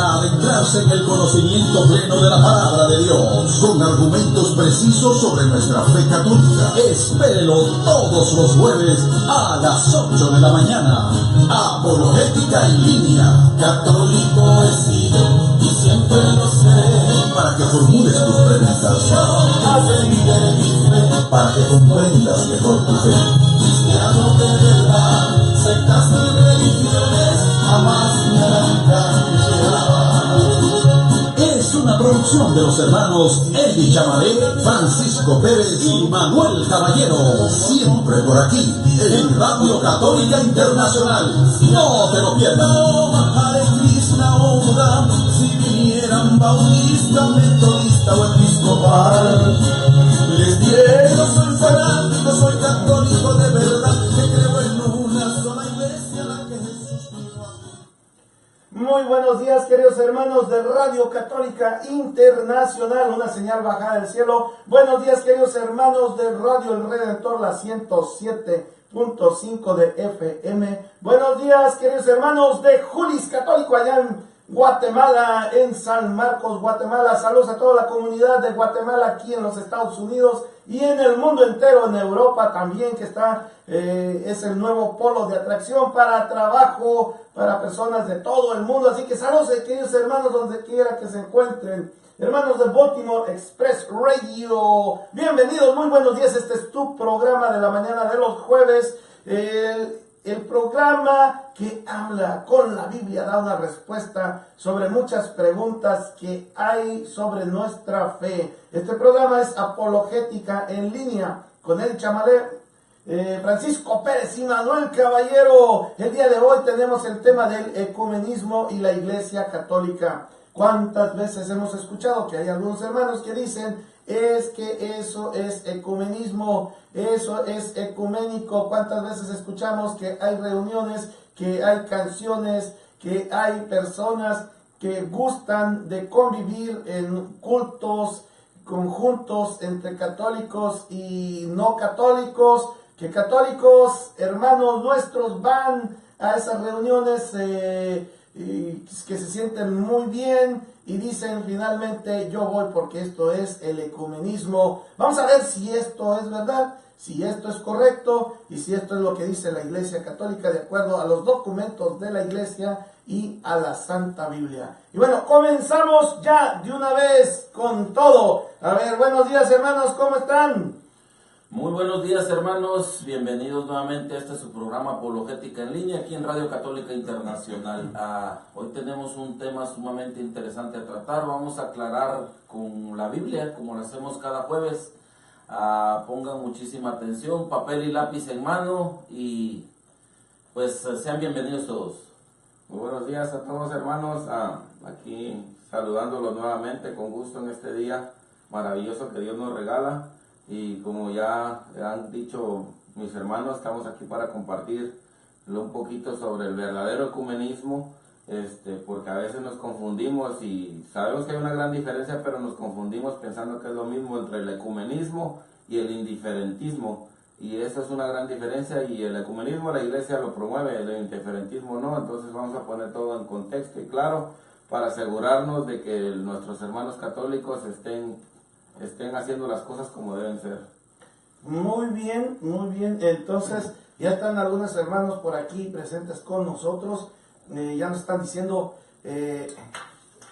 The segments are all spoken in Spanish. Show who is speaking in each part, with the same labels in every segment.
Speaker 1: para adentrarse en el conocimiento pleno de la palabra de Dios, con argumentos precisos sobre nuestra fe católica. Espérelo todos los jueves a las 8 de la mañana. Apologética en línea. Católico he sido y siempre lo seré. Para que formules tus preguntas, para que comprendas mejor tu fe. Cristiano de verdad, sectas y religiones jamás me harán cambiar. Es una producción de los hermanos Eli Chamaré, Francisco Pérez y Manuel Caballero. Siempre por aquí, en Radio Católica Internacional. No te lo pierdas. Hare Krishna Oda, si vinieran bautista, metodista o episcopal, les diré: yo soy fanático, soy católico de verdad, que creo en una sola iglesia, la que Jesús vino a mí.
Speaker 2: Muy buenos días, queridos hermanos de Radio Católica Internacional, una señal bajada del cielo. Buenos días, queridos hermanos de Radio El Redentor, la 107.5 de FM. Buenos días, queridos hermanos de Julis Católico allá en Guatemala, en San Marcos, Guatemala. Saludos a toda la comunidad de Guatemala aquí en los Estados Unidos y en el mundo entero, en Europa también, que está, es el nuevo polo de atracción para trabajo, para personas de todo el mundo. Así que saludos, queridos hermanos, donde quiera que se encuentren. Hermanos de Baltimore Express Radio, bienvenidos, muy buenos días. Este es tu programa de la mañana de los jueves. El programa que habla con la Biblia, da una respuesta sobre muchas preguntas que hay sobre nuestra fe. Este programa es Apologética en línea con el Chamaré, Francisco Pérez y Manuel Caballero. El día de hoy tenemos el tema del ecumenismo y la Iglesia Católica. ¿Cuántas veces hemos escuchado que hay algunos hermanos que dicen: es que eso es ecumenismo, eso es ecuménico? ¿Cuántas veces escuchamos que hay reuniones, que hay canciones, que hay personas que gustan de convivir en cultos conjuntos entre católicos y no católicos? Que católicos, hermanos nuestros, van a esas reuniones y que se sienten muy bien y dicen finalmente: yo voy porque esto es el ecumenismo. Vamos a ver si esto es verdad, si esto es correcto y si esto es lo que dice la Iglesia Católica de acuerdo a los documentos de la Iglesia y a la Santa Biblia. Y bueno, comenzamos ya de una vez con todo. A ver, buenos días, hermanos, ¿cómo están?
Speaker 3: Muy buenos días, hermanos, bienvenidos nuevamente a este su programa Apologética en línea aquí en Radio Católica Internacional. Hoy tenemos un tema sumamente interesante a tratar. Vamos a aclarar con la Biblia, como lo hacemos cada jueves. Pongan muchísima atención, papel y lápiz en mano y pues sean bienvenidos todos.
Speaker 4: Muy buenos días a todos, hermanos, aquí saludándolos nuevamente con gusto en este día maravilloso que Dios nos regala. Y como ya han dicho mis hermanos, estamos aquí para compartir un poquito sobre el verdadero ecumenismo, porque a veces nos confundimos y sabemos que hay una gran diferencia, pero nos confundimos pensando que es lo mismo entre el ecumenismo y el indiferentismo. Y esa es una gran diferencia, y el ecumenismo la Iglesia lo promueve, el indiferentismo no. Entonces vamos a poner todo en contexto y claro para asegurarnos de que nuestros hermanos católicos estén haciendo las cosas como deben ser.
Speaker 2: Muy bien, muy bien. Entonces ya están algunos hermanos por aquí presentes con nosotros. Ya nos están diciendo,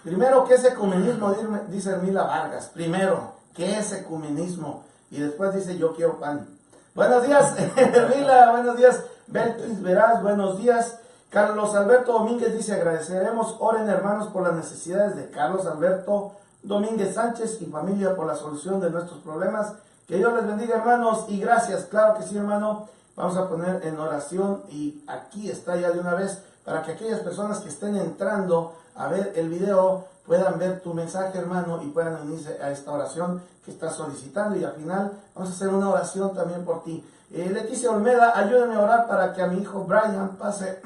Speaker 2: primero, ¿qué es ecumenismo? Dice Hermila Vargas. Primero, ¿qué es ecumenismo? Y después dice: yo quiero pan. Buenos días, Hermila. Buenos días, Belkis Veraz. Buenos días. Carlos Alberto Domínguez dice: agradeceremos, oren hermanos por las necesidades de Carlos Alberto Domínguez Sánchez y familia por la solución de nuestros problemas. Que Dios les bendiga, hermanos, y gracias. Claro que sí, hermano. Vamos a poner en oración y aquí está ya de una vez para que aquellas personas que estén entrando a ver el video puedan ver tu mensaje, hermano, y puedan unirse a esta oración que estás solicitando. Y al final vamos a hacer una oración también por ti. Leticia Olmeda, ayúdame a orar para que a mi hijo Brian pase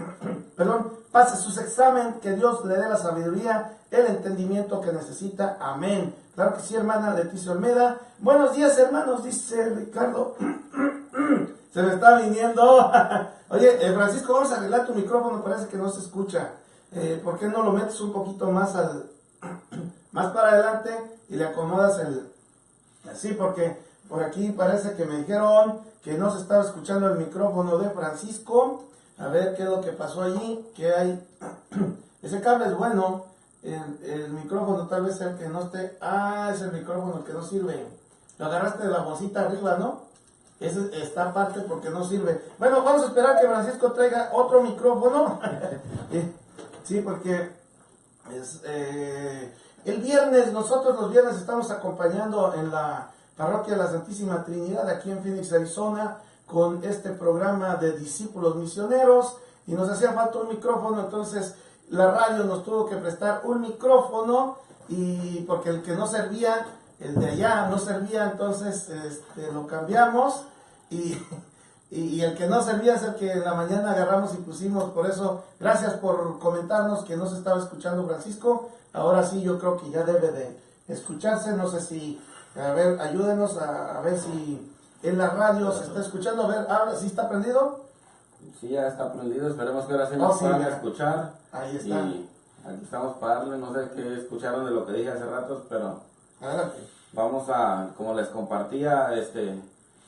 Speaker 2: sus exámenes, que Dios le dé la sabiduría, el entendimiento que necesita. Amén. Claro que sí, hermana Leticia Olmeda. Buenos días, hermanos, dice Ricardo. Se me está viniendo. Oye, Francisco, vamos a arreglar tu micrófono, parece que no se escucha. ¿por qué no lo metes un poquito más más para adelante y le acomodas así? Porque por aquí parece que me dijeron que no se estaba escuchando el micrófono de Francisco. A ver qué es lo que pasó allí, que hay. Ese cable es bueno, el micrófono tal vez el que no esté. Es el micrófono que no sirve. Lo agarraste de la bolsita arriba, ¿no? Ese está aparte porque no sirve. Bueno, vamos a esperar que Francisco traiga otro micrófono. Sí, porque el viernes, nosotros los viernes estamos acompañando en la Parroquia de la Santísima Trinidad, aquí en Phoenix, Arizona, con este programa de discípulos misioneros, y nos hacía falta un micrófono, entonces la radio nos tuvo que prestar un micrófono, y porque el que no servía, el de allá no servía, entonces lo cambiamos, y el que no servía es el que en la mañana agarramos y pusimos. Por eso, gracias por comentarnos que no se estaba escuchando Francisco. Ahora sí, yo creo que ya debe de escucharse. No sé si, a ver, ayúdenos a ver si en la radio se está escuchando. A ver, ahora sí está prendido.
Speaker 4: Sí, ya está prendido. Esperemos que ahora sí nos puedan escuchar.
Speaker 2: Ahí está.
Speaker 4: Y aquí estamos para darle. No sé qué escucharon de lo que dije hace rato, pero
Speaker 2: adelante.
Speaker 4: Vamos a, como les compartía,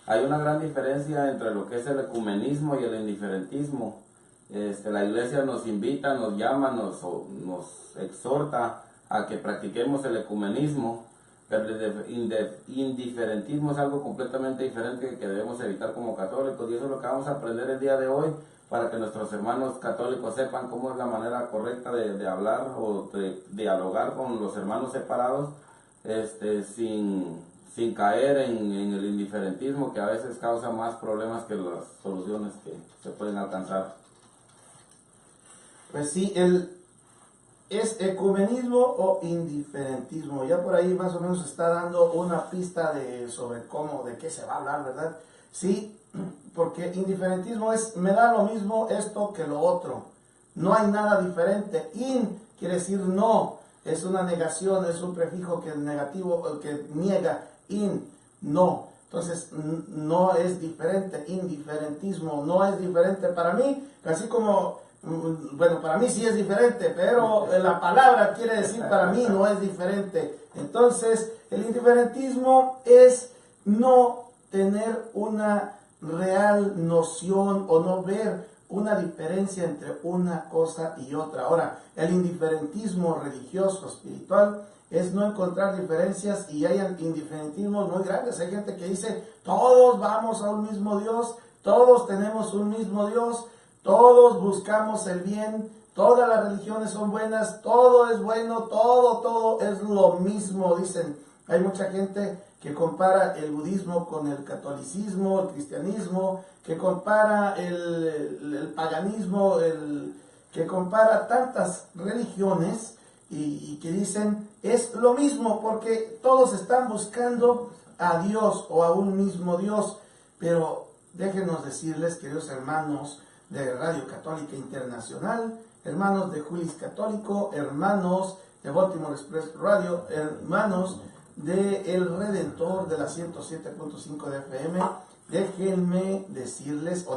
Speaker 4: hay una gran diferencia entre lo que es el ecumenismo y el indiferentismo. La iglesia nos invita, nos llama, nos exhorta a que practiquemos el ecumenismo, pero el indiferentismo es algo completamente diferente que debemos evitar como católicos, y eso es lo que vamos a aprender el día de hoy, para que nuestros hermanos católicos sepan cómo es la manera correcta de hablar o de dialogar con los hermanos separados, sin caer en el indiferentismo, que a veces causa más problemas que las soluciones que se pueden alcanzar.
Speaker 2: Pues sí, ¿es ecumenismo o indiferentismo? Ya por ahí más o menos está dando una pista sobre de qué se va a hablar, ¿verdad? Sí, porque indiferentismo me da lo mismo esto que lo otro. No hay nada diferente. Quiere decir no, es una negación, es un prefijo que es negativo, que niega. No. Entonces, no es diferente. Indiferentismo no es diferente para mí, así como, bueno, para mí sí es diferente, pero la palabra quiere decir para mí no es diferente. Entonces, el indiferentismo es no tener una real noción o no ver una diferencia entre una cosa y otra. Ahora, el indiferentismo religioso, espiritual, es no encontrar diferencias, y hay indiferentismos muy grandes. Hay gente que dice, todos vamos a un mismo Dios, todos tenemos un mismo Dios, todos buscamos el bien, todas las religiones son buenas, todo es bueno, todo es lo mismo, dicen. Hay mucha gente que compara el budismo con el catolicismo, el cristianismo, que compara el paganismo, que compara tantas religiones, y que dicen es lo mismo, porque todos están buscando a Dios o a un mismo Dios. Pero déjenos decirles, queridos hermanos de Radio Católica Internacional, hermanos de Julis Católico, hermanos de Baltimore Express Radio, hermanos de El Redentor de la 107.5 de FM,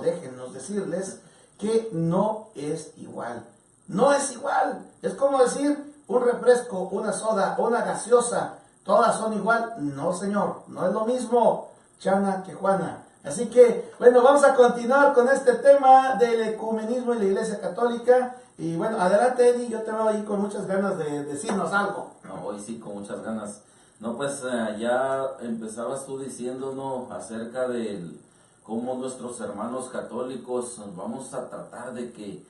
Speaker 2: déjennos decirles que no es igual. No es igual. Es como decir un refresco, una soda, una gaseosa, todas son igual. No, señor, no es lo mismo Chana que Juana. Así que, bueno, vamos a continuar con este tema del ecumenismo en la Iglesia Católica. Y bueno, adelante, Eddie, yo te veo ahí con muchas ganas de decirnos algo.
Speaker 3: No, hoy sí, con muchas ganas. No, pues ya empezabas tú diciéndonos acerca de cómo nuestros hermanos católicos vamos a tratar de que,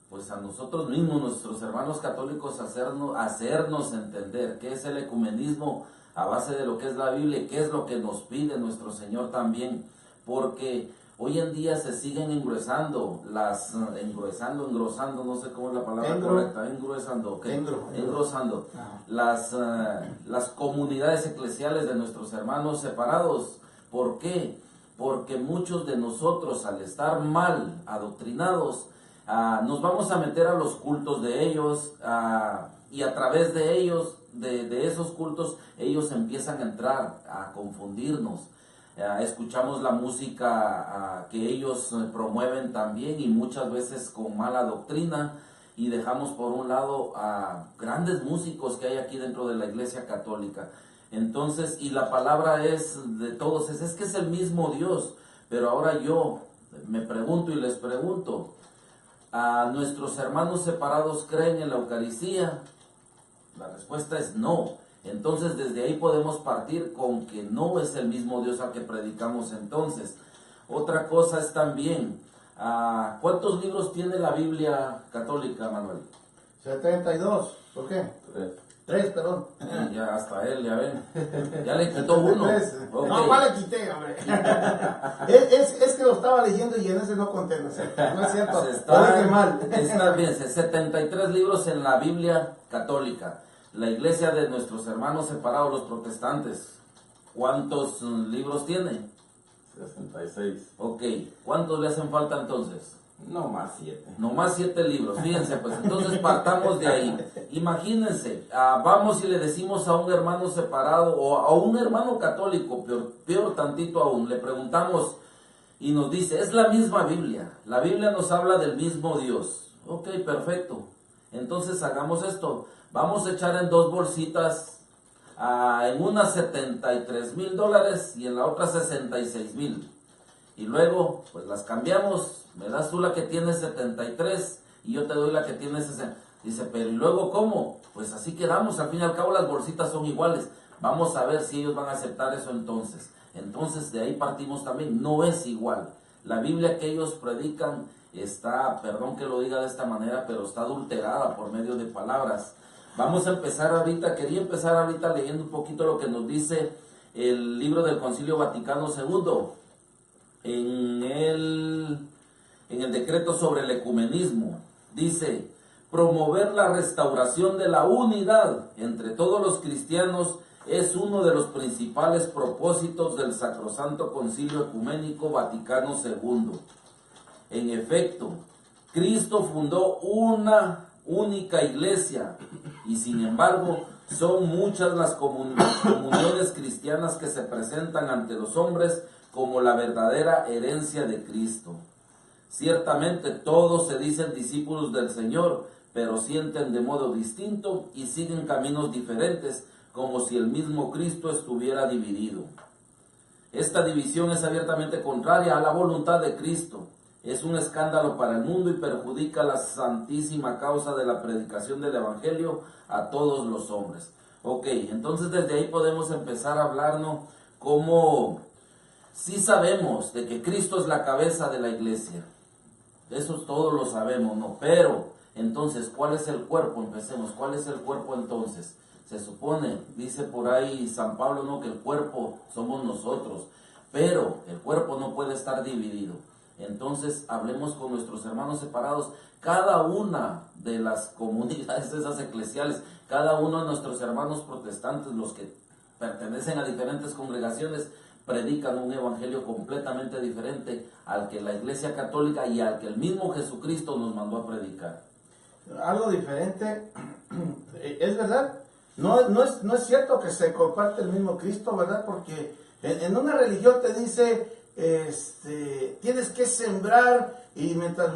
Speaker 3: pues a nosotros mismos, nuestros hermanos católicos, hacernos entender qué es el ecumenismo a base de lo que es la Biblia y qué es lo que nos pide nuestro Señor también, porque hoy en día se siguen engrosando, no sé cómo es la palabra correcta, engrosando las comunidades eclesiales de nuestros hermanos separados. ¿Por qué? Porque muchos de nosotros, al estar mal adoctrinados, nos vamos a meter a los cultos de ellos, y a través de ellos, de esos cultos, ellos empiezan a entrar a confundirnos. Escuchamos la música que ellos promueven también, y muchas veces con mala doctrina, y dejamos por un lado a grandes músicos que hay aquí dentro de la Iglesia Católica. Entonces, y la palabra es de todos, es que es el mismo Dios. Pero ahora yo me pregunto y les pregunto, ¿a nuestros hermanos separados creen en la Eucaristía? La respuesta es no. Entonces desde ahí podemos partir con que no es el mismo Dios al que predicamos entonces. Otra cosa es también, ¿cuántos libros tiene la Biblia católica, Manuel?
Speaker 2: 72. ¿Por qué? 3, perdón.
Speaker 3: Ya hasta él, ya ven. Ya le quitó uno.
Speaker 2: Okay. No, ¿cuál le quité, hombre? es que lo estaba leyendo y en ese no conté, no es cierto. Está mal.
Speaker 3: Está bien, 73 libros en la Biblia católica. La iglesia de nuestros hermanos separados, los protestantes, ¿cuántos libros tiene?
Speaker 4: 66.
Speaker 3: Ok, ¿cuántos le hacen falta entonces?
Speaker 4: No más 7.
Speaker 3: No más 7 libros, fíjense, pues entonces partamos de ahí. Imagínense, vamos y le decimos a un hermano separado o a un hermano católico, peor tantito aún, le preguntamos y nos dice, es la misma Biblia, la Biblia nos habla del mismo Dios. Ok, perfecto, entonces hagamos esto, vamos a echar en 2 bolsitas, en una $73,000 y en la otra 66,000. Y luego, pues las cambiamos, me das tú la que tiene 73 y yo te doy la que tiene 60. Dice, pero ¿y luego cómo? Pues así quedamos, al fin y al cabo las bolsitas son iguales. Vamos a ver si ellos van a aceptar eso entonces. Entonces de ahí partimos también, no es igual. La Biblia que ellos predican está, perdón que lo diga de esta manera, pero está adulterada por medio de palabras. Vamos a empezar ahorita, quería empezar ahorita leyendo un poquito lo que nos dice el libro del Concilio Vaticano II. En el decreto sobre el ecumenismo, dice, promover la restauración de la unidad entre todos los cristianos es uno de los principales propósitos del Sacrosanto Concilio Ecuménico Vaticano II. En efecto, Cristo fundó una única iglesia y sin embargo son muchas las comuniones cristianas que se presentan ante los hombres como la verdadera herencia de Cristo. Ciertamente todos se dicen discípulos del Señor, pero sienten de modo distinto y siguen caminos diferentes, como si el mismo Cristo estuviera dividido. Esta división es abiertamente contraria a la voluntad de Cristo. Es un escándalo para el mundo y perjudica la santísima causa de la predicación del Evangelio a todos los hombres. Ok, entonces desde ahí podemos empezar a hablarnos cómo sí sabemos de que Cristo es la cabeza de la iglesia. Eso todos lo sabemos, ¿no? Pero, entonces, ¿cuál es el cuerpo? Empecemos. ¿Cuál es el cuerpo entonces? Se supone, dice por ahí San Pablo, ¿no? Que el cuerpo somos nosotros. Pero el cuerpo no puede estar dividido. Entonces, hablemos con nuestros hermanos separados. Cada una de las comunidades esas eclesiales, cada uno de nuestros hermanos protestantes, los que pertenecen a diferentes congregaciones, predican un evangelio completamente diferente al que la Iglesia Católica y al que el mismo Jesucristo nos mandó a predicar.
Speaker 2: Algo diferente, es verdad, no es cierto que se comparte el mismo Cristo, ¿verdad? Porque en una religión te dice, tienes que sembrar, y mientras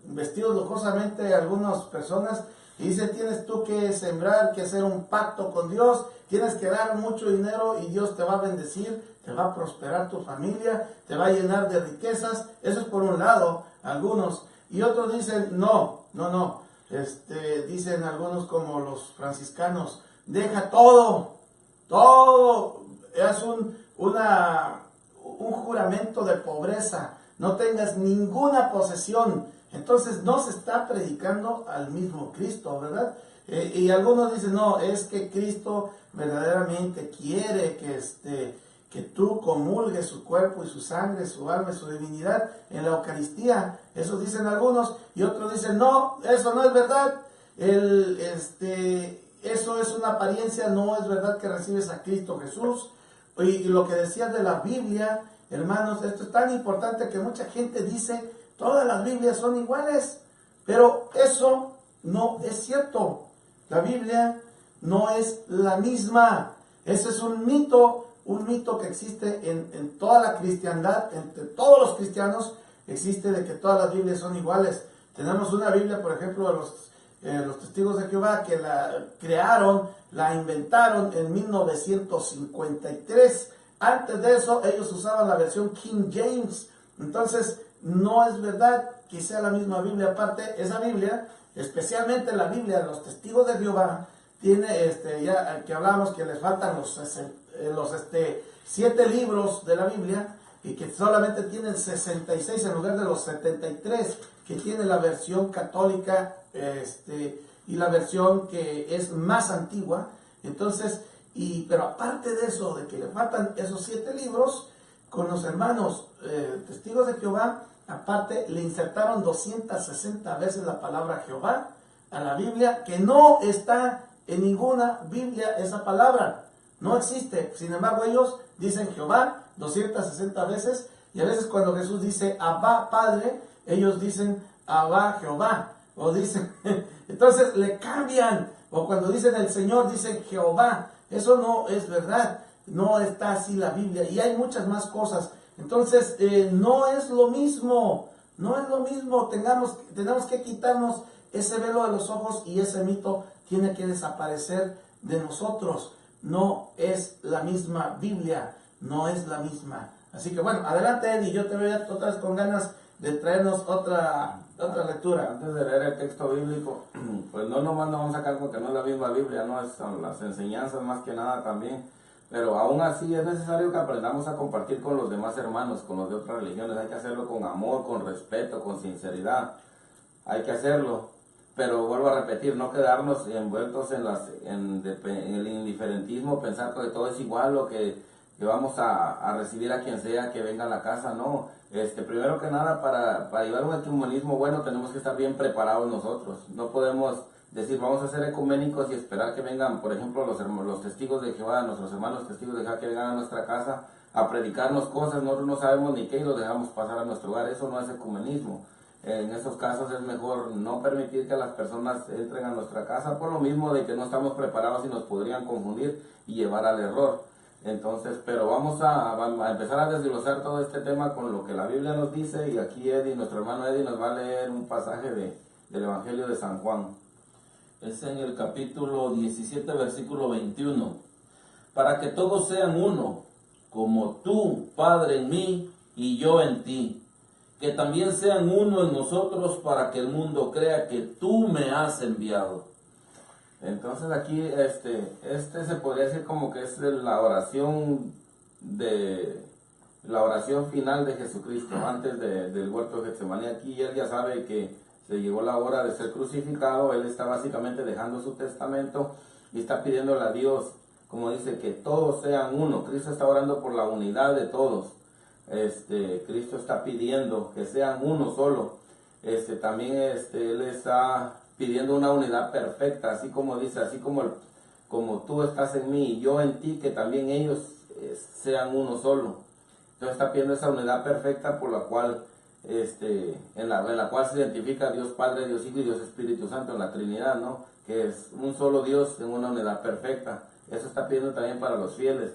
Speaker 2: vestidos lujosamente algunas personas, y dice, tienes tú que sembrar, que hacer un pacto con Dios, tienes que dar mucho dinero y Dios te va a bendecir, te va a prosperar tu familia, te va a llenar de riquezas. Eso es por un lado, algunos. Y otros dicen, no. Dicen algunos como los franciscanos, deja todo, es un juramento de pobreza, no tengas ninguna posesión. Entonces no se está predicando al mismo Cristo, ¿verdad? Y algunos dicen, no, es que Cristo verdaderamente quiere que tú comulgues su cuerpo y su sangre, su alma y su divinidad en la Eucaristía. Eso dicen algunos, y otros dicen, no, eso no es verdad. Eso es una apariencia, no es verdad que recibes a Cristo Jesús. Y lo que decías de la Biblia, hermanos, esto es tan importante que mucha gente dice, todas las Biblias son iguales, pero eso no es cierto. La Biblia no es la misma. Ese es un mito que existe en toda la cristiandad, entre todos los cristianos, existe de que todas las Biblias son iguales. Tenemos una Biblia, por ejemplo, los testigos de Jehová, que la crearon, la inventaron en 1953. Antes de eso, ellos usaban la versión King James. Entonces, no es verdad que sea la misma Biblia. Aparte, esa Biblia, especialmente la Biblia de los testigos de Jehová, tiene, ya que hablamos que les faltan los 7 libros de la Biblia, y que solamente tienen 66 en lugar de los 73 que tiene la versión católica, y la versión que es más antigua. Entonces, pero aparte de eso, de que le faltan esos 7 libros, con los hermanos testigos de Jehová, aparte le insertaron 260 veces la palabra Jehová a la Biblia, que no está en ninguna Biblia esa palabra, no existe. Sin embargo, ellos dicen Jehová 260 veces, y a veces cuando Jesús dice Abba Padre, ellos dicen Abba Jehová, o dicen, entonces le cambian, o cuando dicen el Señor dicen Jehová. Eso no es verdad, no está así la Biblia, y hay muchas más cosas. Entonces, no es lo mismo, tenemos que quitarnos ese velo de los ojos, y ese mito tiene que desaparecer de nosotros. No es la misma Biblia, no es la misma. Así que bueno, adelante Eddie, yo te veo ya todas con ganas de traernos otra lectura.
Speaker 4: Antes de leer el texto bíblico, pues no nomás nos vamos a sacar porque no es la misma Biblia, no son las enseñanzas más que nada también, pero aún así es necesario que aprendamos a compartir con los demás hermanos, con los de otras religiones. Hay que hacerlo con amor, con respeto, con sinceridad, hay que hacerlo, pero vuelvo a repetir, no quedarnos envueltos en el indiferentismo, pensar que todo es igual o que vamos a recibir a quien sea que venga a la casa. No, primero que nada, para llevar un ecumenismo bueno tenemos que estar bien preparados nosotros. No podemos decir vamos a ser ecuménicos y esperar que vengan, por ejemplo, los testigos de Jehová, nuestros hermanos testigos de Jehová, que vengan a nuestra casa a predicarnos cosas, nosotros no sabemos ni qué, y los dejamos pasar a nuestro hogar. Eso no es ecumenismo. En esos casos es mejor no permitir que las personas entren a nuestra casa, por lo mismo de que no estamos preparados y nos podrían confundir y llevar al error. Entonces, pero vamos a empezar a desglosar todo este tema con lo que la Biblia nos dice, y aquí nuestro hermano Eddie nos va a leer un pasaje del Evangelio de San Juan.
Speaker 3: Es en el capítulo 17, versículo 21. Para que todos sean uno, como tú, Padre, en mí y yo en ti, que también sean uno en nosotros, para que el mundo crea que tú me has enviado.
Speaker 4: Entonces aquí se podría decir como que es la oración final de Jesucristo antes del huerto de Getsemaní. Aquí él ya sabe que se llegó la hora de ser crucificado. Él está básicamente dejando su testamento y está pidiéndole a Dios, como dice, que todos sean uno. Cristo está orando por la unidad de todos. Cristo está pidiendo que sean uno solo. También él está pidiendo una unidad perfecta, así como dice, así como tú estás en mí y yo en ti, que también ellos sean uno solo. Entonces está pidiendo esa unidad perfecta por la cual, en la cual se identifica Dios Padre, Dios Hijo y Dios Espíritu Santo en la Trinidad, ¿no? Que es un solo Dios en una unidad perfecta. Eso está pidiendo también para los fieles.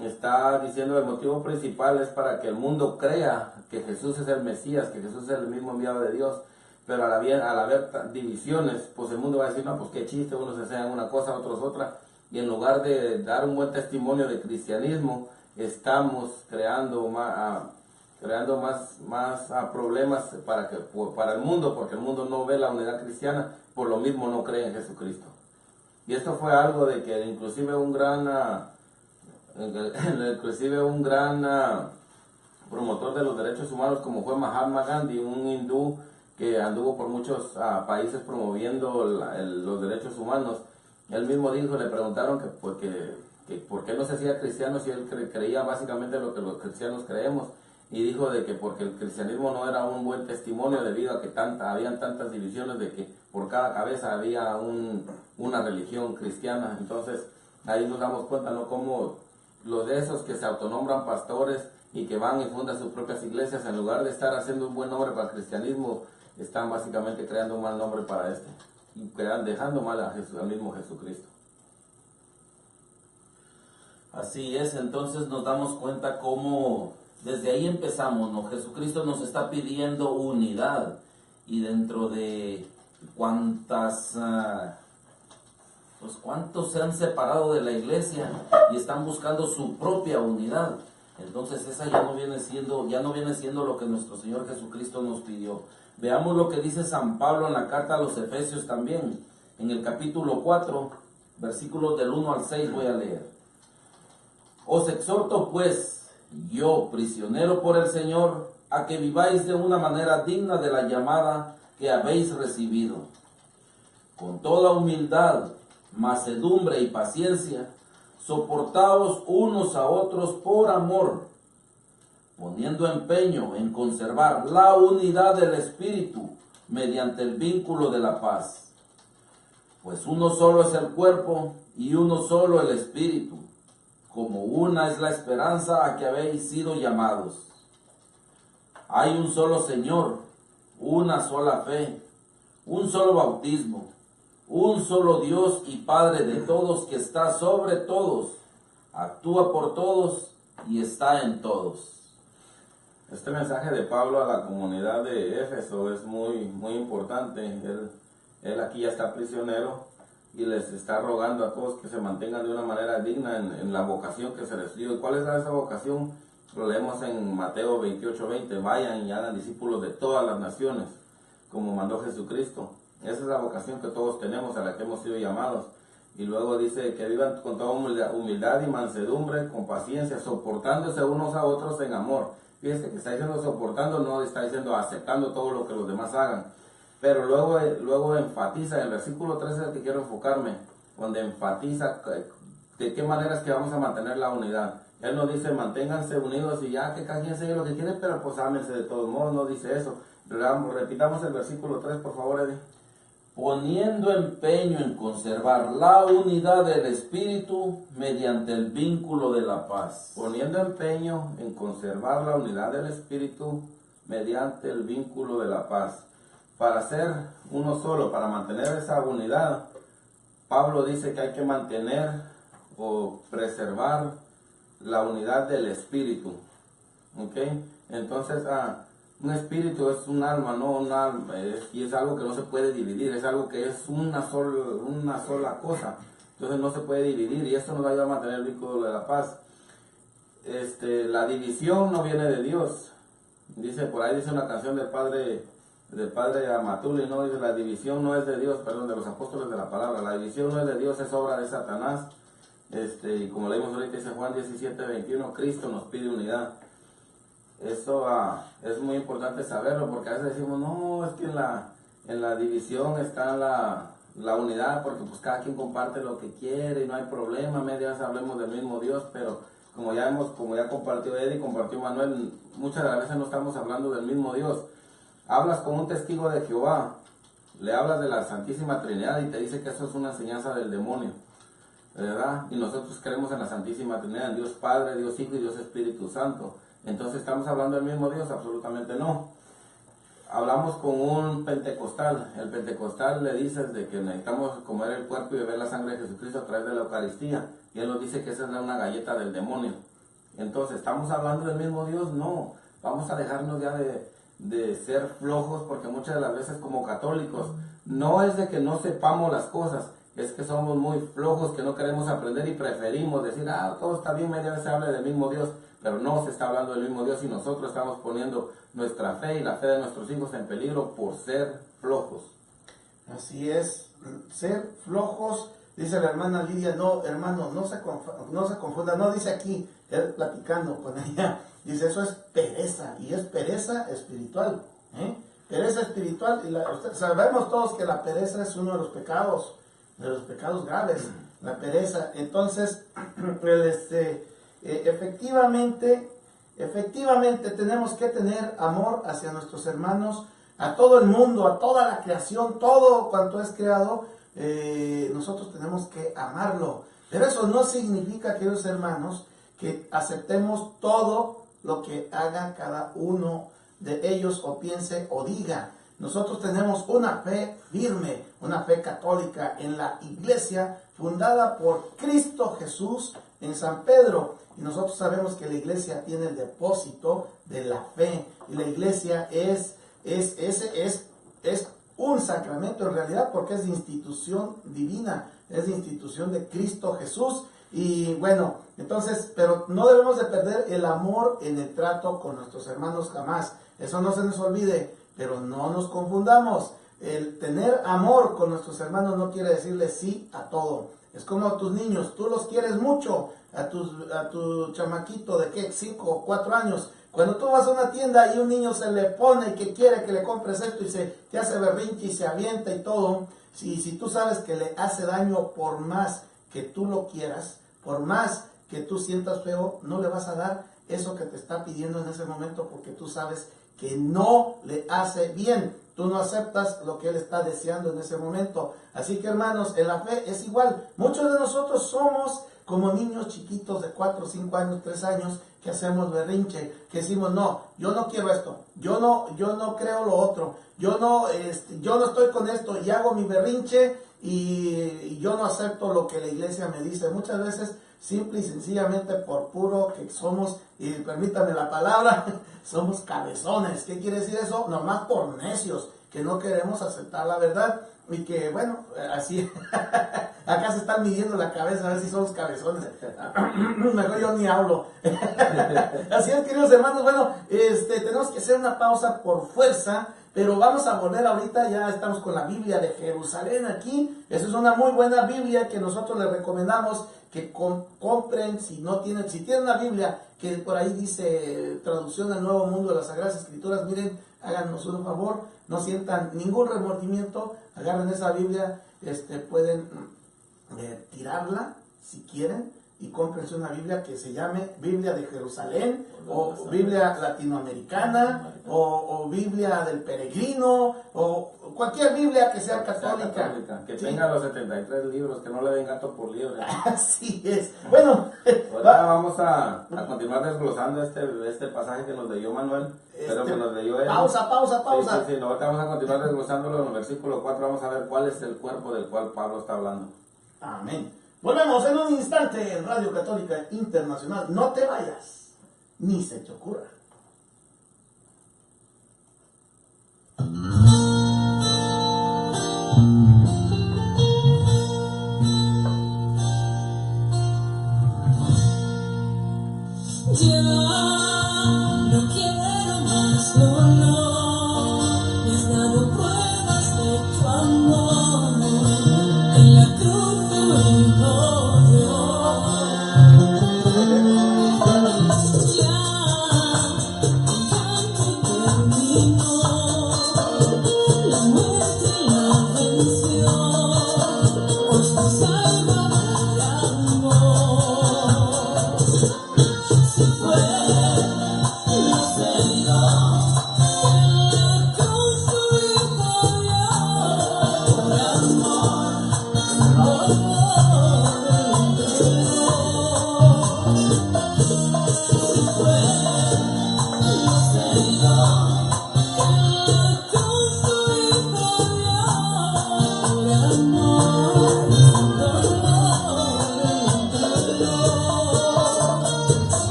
Speaker 4: Está diciendo el motivo principal es para que el mundo crea que Jesús es el Mesías, que Jesús es el mismo enviado de Dios. Pero al haber divisiones, pues el mundo va a decir, no, pues qué chiste, unos enseñan una cosa, otros otra, y en lugar de dar un buen testimonio de cristianismo, estamos creando más problemas para el mundo, porque el mundo no ve la unidad cristiana, por lo mismo no cree en Jesucristo. Y esto fue algo de que inclusive un gran promotor de los derechos humanos, como fue Mahatma Gandhi, un hindú que anduvo por muchos países promoviendo los derechos humanos. Él mismo dijo, le preguntaron que por qué no se hacía cristiano si él creía básicamente lo que los cristianos creemos, y dijo de que porque el cristianismo no era un buen testimonio debido a que habían tantas divisiones, de que por cada cabeza había una religión cristiana. Entonces ahí nos damos cuenta, ¿no?, cómo los de esos que se autonombran pastores y que van y fundan sus propias iglesias, en lugar de estar haciendo un buen nombre para el cristianismo, están básicamente creando un mal nombre para y dejando mal al mismo Jesucristo.
Speaker 3: Así es, entonces nos damos cuenta cómo desde ahí empezamos, ¿no? Jesucristo nos está pidiendo unidad, y dentro de cuántos se han separado de la iglesia y están buscando su propia unidad. Entonces esa ya no viene siendo lo que nuestro Señor Jesucristo nos pidió. Veamos lo que dice San Pablo en la carta a los Efesios también, en el capítulo 4, versículos del 1 al 6 voy a leer. Os exhorto pues, yo, prisionero por el Señor, a que viváis de una manera digna de la llamada que habéis recibido, con toda humildad, mansedumbre y paciencia, soportaos unos a otros por amor, poniendo empeño en conservar la unidad del Espíritu mediante el vínculo de la paz. Pues uno solo es el cuerpo y uno solo el Espíritu, como una es la esperanza a que habéis sido llamados. Hay un solo Señor, una sola fe, un solo bautismo, un solo Dios y Padre de todos, que está sobre todos, actúa por todos y está en todos.
Speaker 4: Este mensaje de Pablo a la comunidad de Éfeso es muy importante. Él aquí ya está prisionero y les está rogando a todos que se mantengan de una manera digna en la vocación que se les dio. ¿Y cuál es esa vocación? Lo leemos en Mateo 28:20, vayan y hagan discípulos de todas las naciones, como mandó Jesucristo. Esa es la vocación que todos tenemos, a la que hemos sido llamados. Y luego dice que vivan con toda humildad y mansedumbre, con paciencia, soportándose unos a otros en amor. Fíjense que está diciendo soportando, no está diciendo aceptando todo lo que los demás hagan. Pero luego enfatiza, en el versículo 13 es el que quiero enfocarme, donde enfatiza de qué manera es que vamos a mantener la unidad. Él no dice manténganse unidos y ya que cada quien se lo que quiere, pero pues ámense de todos modos, no dice eso. Repitamos el versículo 3, por favor, Eddie.
Speaker 3: Poniendo empeño en conservar la unidad del Espíritu mediante el vínculo de la paz.
Speaker 4: Poniendo empeño en conservar la unidad del Espíritu mediante el vínculo de la paz. Para ser uno solo, para mantener esa unidad, Pablo dice que hay que mantener o preservar la unidad del Espíritu. ¿Ok? Entonces, un espíritu es un alma, no un alma, y es algo que no se puede dividir, es algo que es una sola cosa. Entonces no se puede dividir y esto nos va a ayudar a mantener el vínculo de la paz. La división no viene de Dios. Dice, por ahí dice una canción del padre Amatuli, ¿no? Dice, la división no es de Dios, perdón, de los apóstoles de la palabra. La división no es de Dios, es obra de Satanás. Y como leímos ahorita, dice Juan 17:21, Cristo nos pide unidad. Eso es muy importante saberlo, porque a veces decimos, no, es que en la división está la unidad, porque pues cada quien comparte lo que quiere y no hay problema, media vez hablemos del mismo Dios, pero como ya compartió Eddie, compartió Manuel, muchas de las veces no estamos hablando del mismo Dios. Hablas con un testigo de Jehová, le hablas de la Santísima Trinidad y te dice que eso es una enseñanza del demonio, ¿verdad? Y nosotros creemos en la Santísima Trinidad, en Dios Padre, Dios Hijo y Dios Espíritu Santo. Entonces, ¿estamos hablando del mismo Dios? Absolutamente no. Hablamos con un pentecostal. El pentecostal le dice de que necesitamos comer el cuerpo y beber la sangre de Jesucristo a través de la Eucaristía. Y él nos dice que esa es una galleta del demonio. Entonces, ¿estamos hablando del mismo Dios? No. Vamos a dejarnos ya de ser flojos, porque muchas de las veces como católicos, no es de que no sepamos las cosas, es que somos muy flojos, que no queremos aprender y preferimos decir, todo está bien, media vez se habla del mismo Dios. Pero no se está hablando del mismo Dios y nosotros estamos poniendo nuestra fe y la fe de nuestros hijos en peligro por ser flojos.
Speaker 2: Así es, ser flojos, dice la hermana Lidia, no, hermano, no se confunda, no dice aquí, él platicando con ella, dice eso es pereza, y es pereza espiritual, pereza espiritual, y sabemos todos que la pereza es uno de los pecados graves, la pereza. Entonces, efectivamente tenemos que tener amor hacia nuestros hermanos, a todo el mundo, a toda la creación, todo cuanto es creado, nosotros tenemos que amarlo. Pero eso no significa, queridos hermanos, que aceptemos todo lo que haga cada uno de ellos o piense o diga. Nosotros tenemos una fe firme, una fe católica en la iglesia fundada por Cristo Jesús en San Pedro. Y nosotros sabemos que la iglesia tiene el depósito de la fe. Y la iglesia es es un sacramento en realidad, porque es de institución divina, es de institución de Cristo Jesús. Y bueno, entonces, pero no debemos de perder el amor en el trato con nuestros hermanos jamás. Eso no se nos olvide, pero no nos confundamos. El tener amor con nuestros hermanos no quiere decirle sí a todo. Es como a tus niños, tú los quieres mucho, a tu chamaquito de ¿qué? 5 o 4 años. Cuando tú vas a una tienda y un niño se le pone que quiere que le compres esto y te hace berrinche y se avienta y todo, si tú sabes que le hace daño, por más que tú lo quieras, por más que tú sientas feo, no le vas a dar eso que te está pidiendo en ese momento, porque tú sabes que no le hace bien. Tú no aceptas lo que él está deseando en ese momento. Así que, hermanos, en la fe es igual. Muchos de nosotros somos como niños chiquitos de 4, 5 años, 3 años, que hacemos berrinche, que decimos, no, yo no quiero esto, yo no creo lo otro, yo no estoy con esto, y hago mi berrinche y yo no acepto lo que la iglesia me dice. Muchas veces, simple y sencillamente por puro que somos, y permítame la palabra, somos cabezones. ¿Qué quiere decir eso? Nomás por necios, que no queremos aceptar la verdad. Y que bueno, así, acá se están midiendo la cabeza a ver si somos cabezones. Mejor yo ni hablo. Así es, queridos hermanos, bueno, tenemos que hacer una pausa por fuerza, pero vamos a volver ahorita. Ya estamos con la Biblia de Jerusalén aquí. Esa es una muy buena Biblia que nosotros les recomendamos que compren. Si tienen una Biblia que por ahí dice traducción al Nuevo Mundo de las Sagradas Escrituras, miren, háganos un favor, no sientan ningún remordimiento, agarren esa Biblia, pueden tirarla si quieren y cómprense una Biblia que se llame Biblia de Jerusalén, o Biblia latinoamericana, o Biblia del peregrino, o cualquier Biblia que sea católica.
Speaker 4: Que
Speaker 2: Sí.
Speaker 4: tenga los 73 libros, que no le den gato por liebre.
Speaker 2: Así es. Bueno,
Speaker 4: Ahora vamos a continuar desglosando este pasaje que nos leyó Manuel, pero que nos leyó él.
Speaker 2: Pausa.
Speaker 4: Sí, ahorita vamos a continuar desglosándolo en el versículo 4, vamos a ver cuál es el cuerpo del cual Pablo está hablando.
Speaker 2: Amén. Volvemos en un instante en Radio Católica Internacional. No te vayas, ni se te ocurra.
Speaker 5: Ya no quiero más dolor, me has dado pruebas de tu amor, en la cruz te encontró. Ya el llanto terminó, la muerte la venció, pues me salva el amor. Fue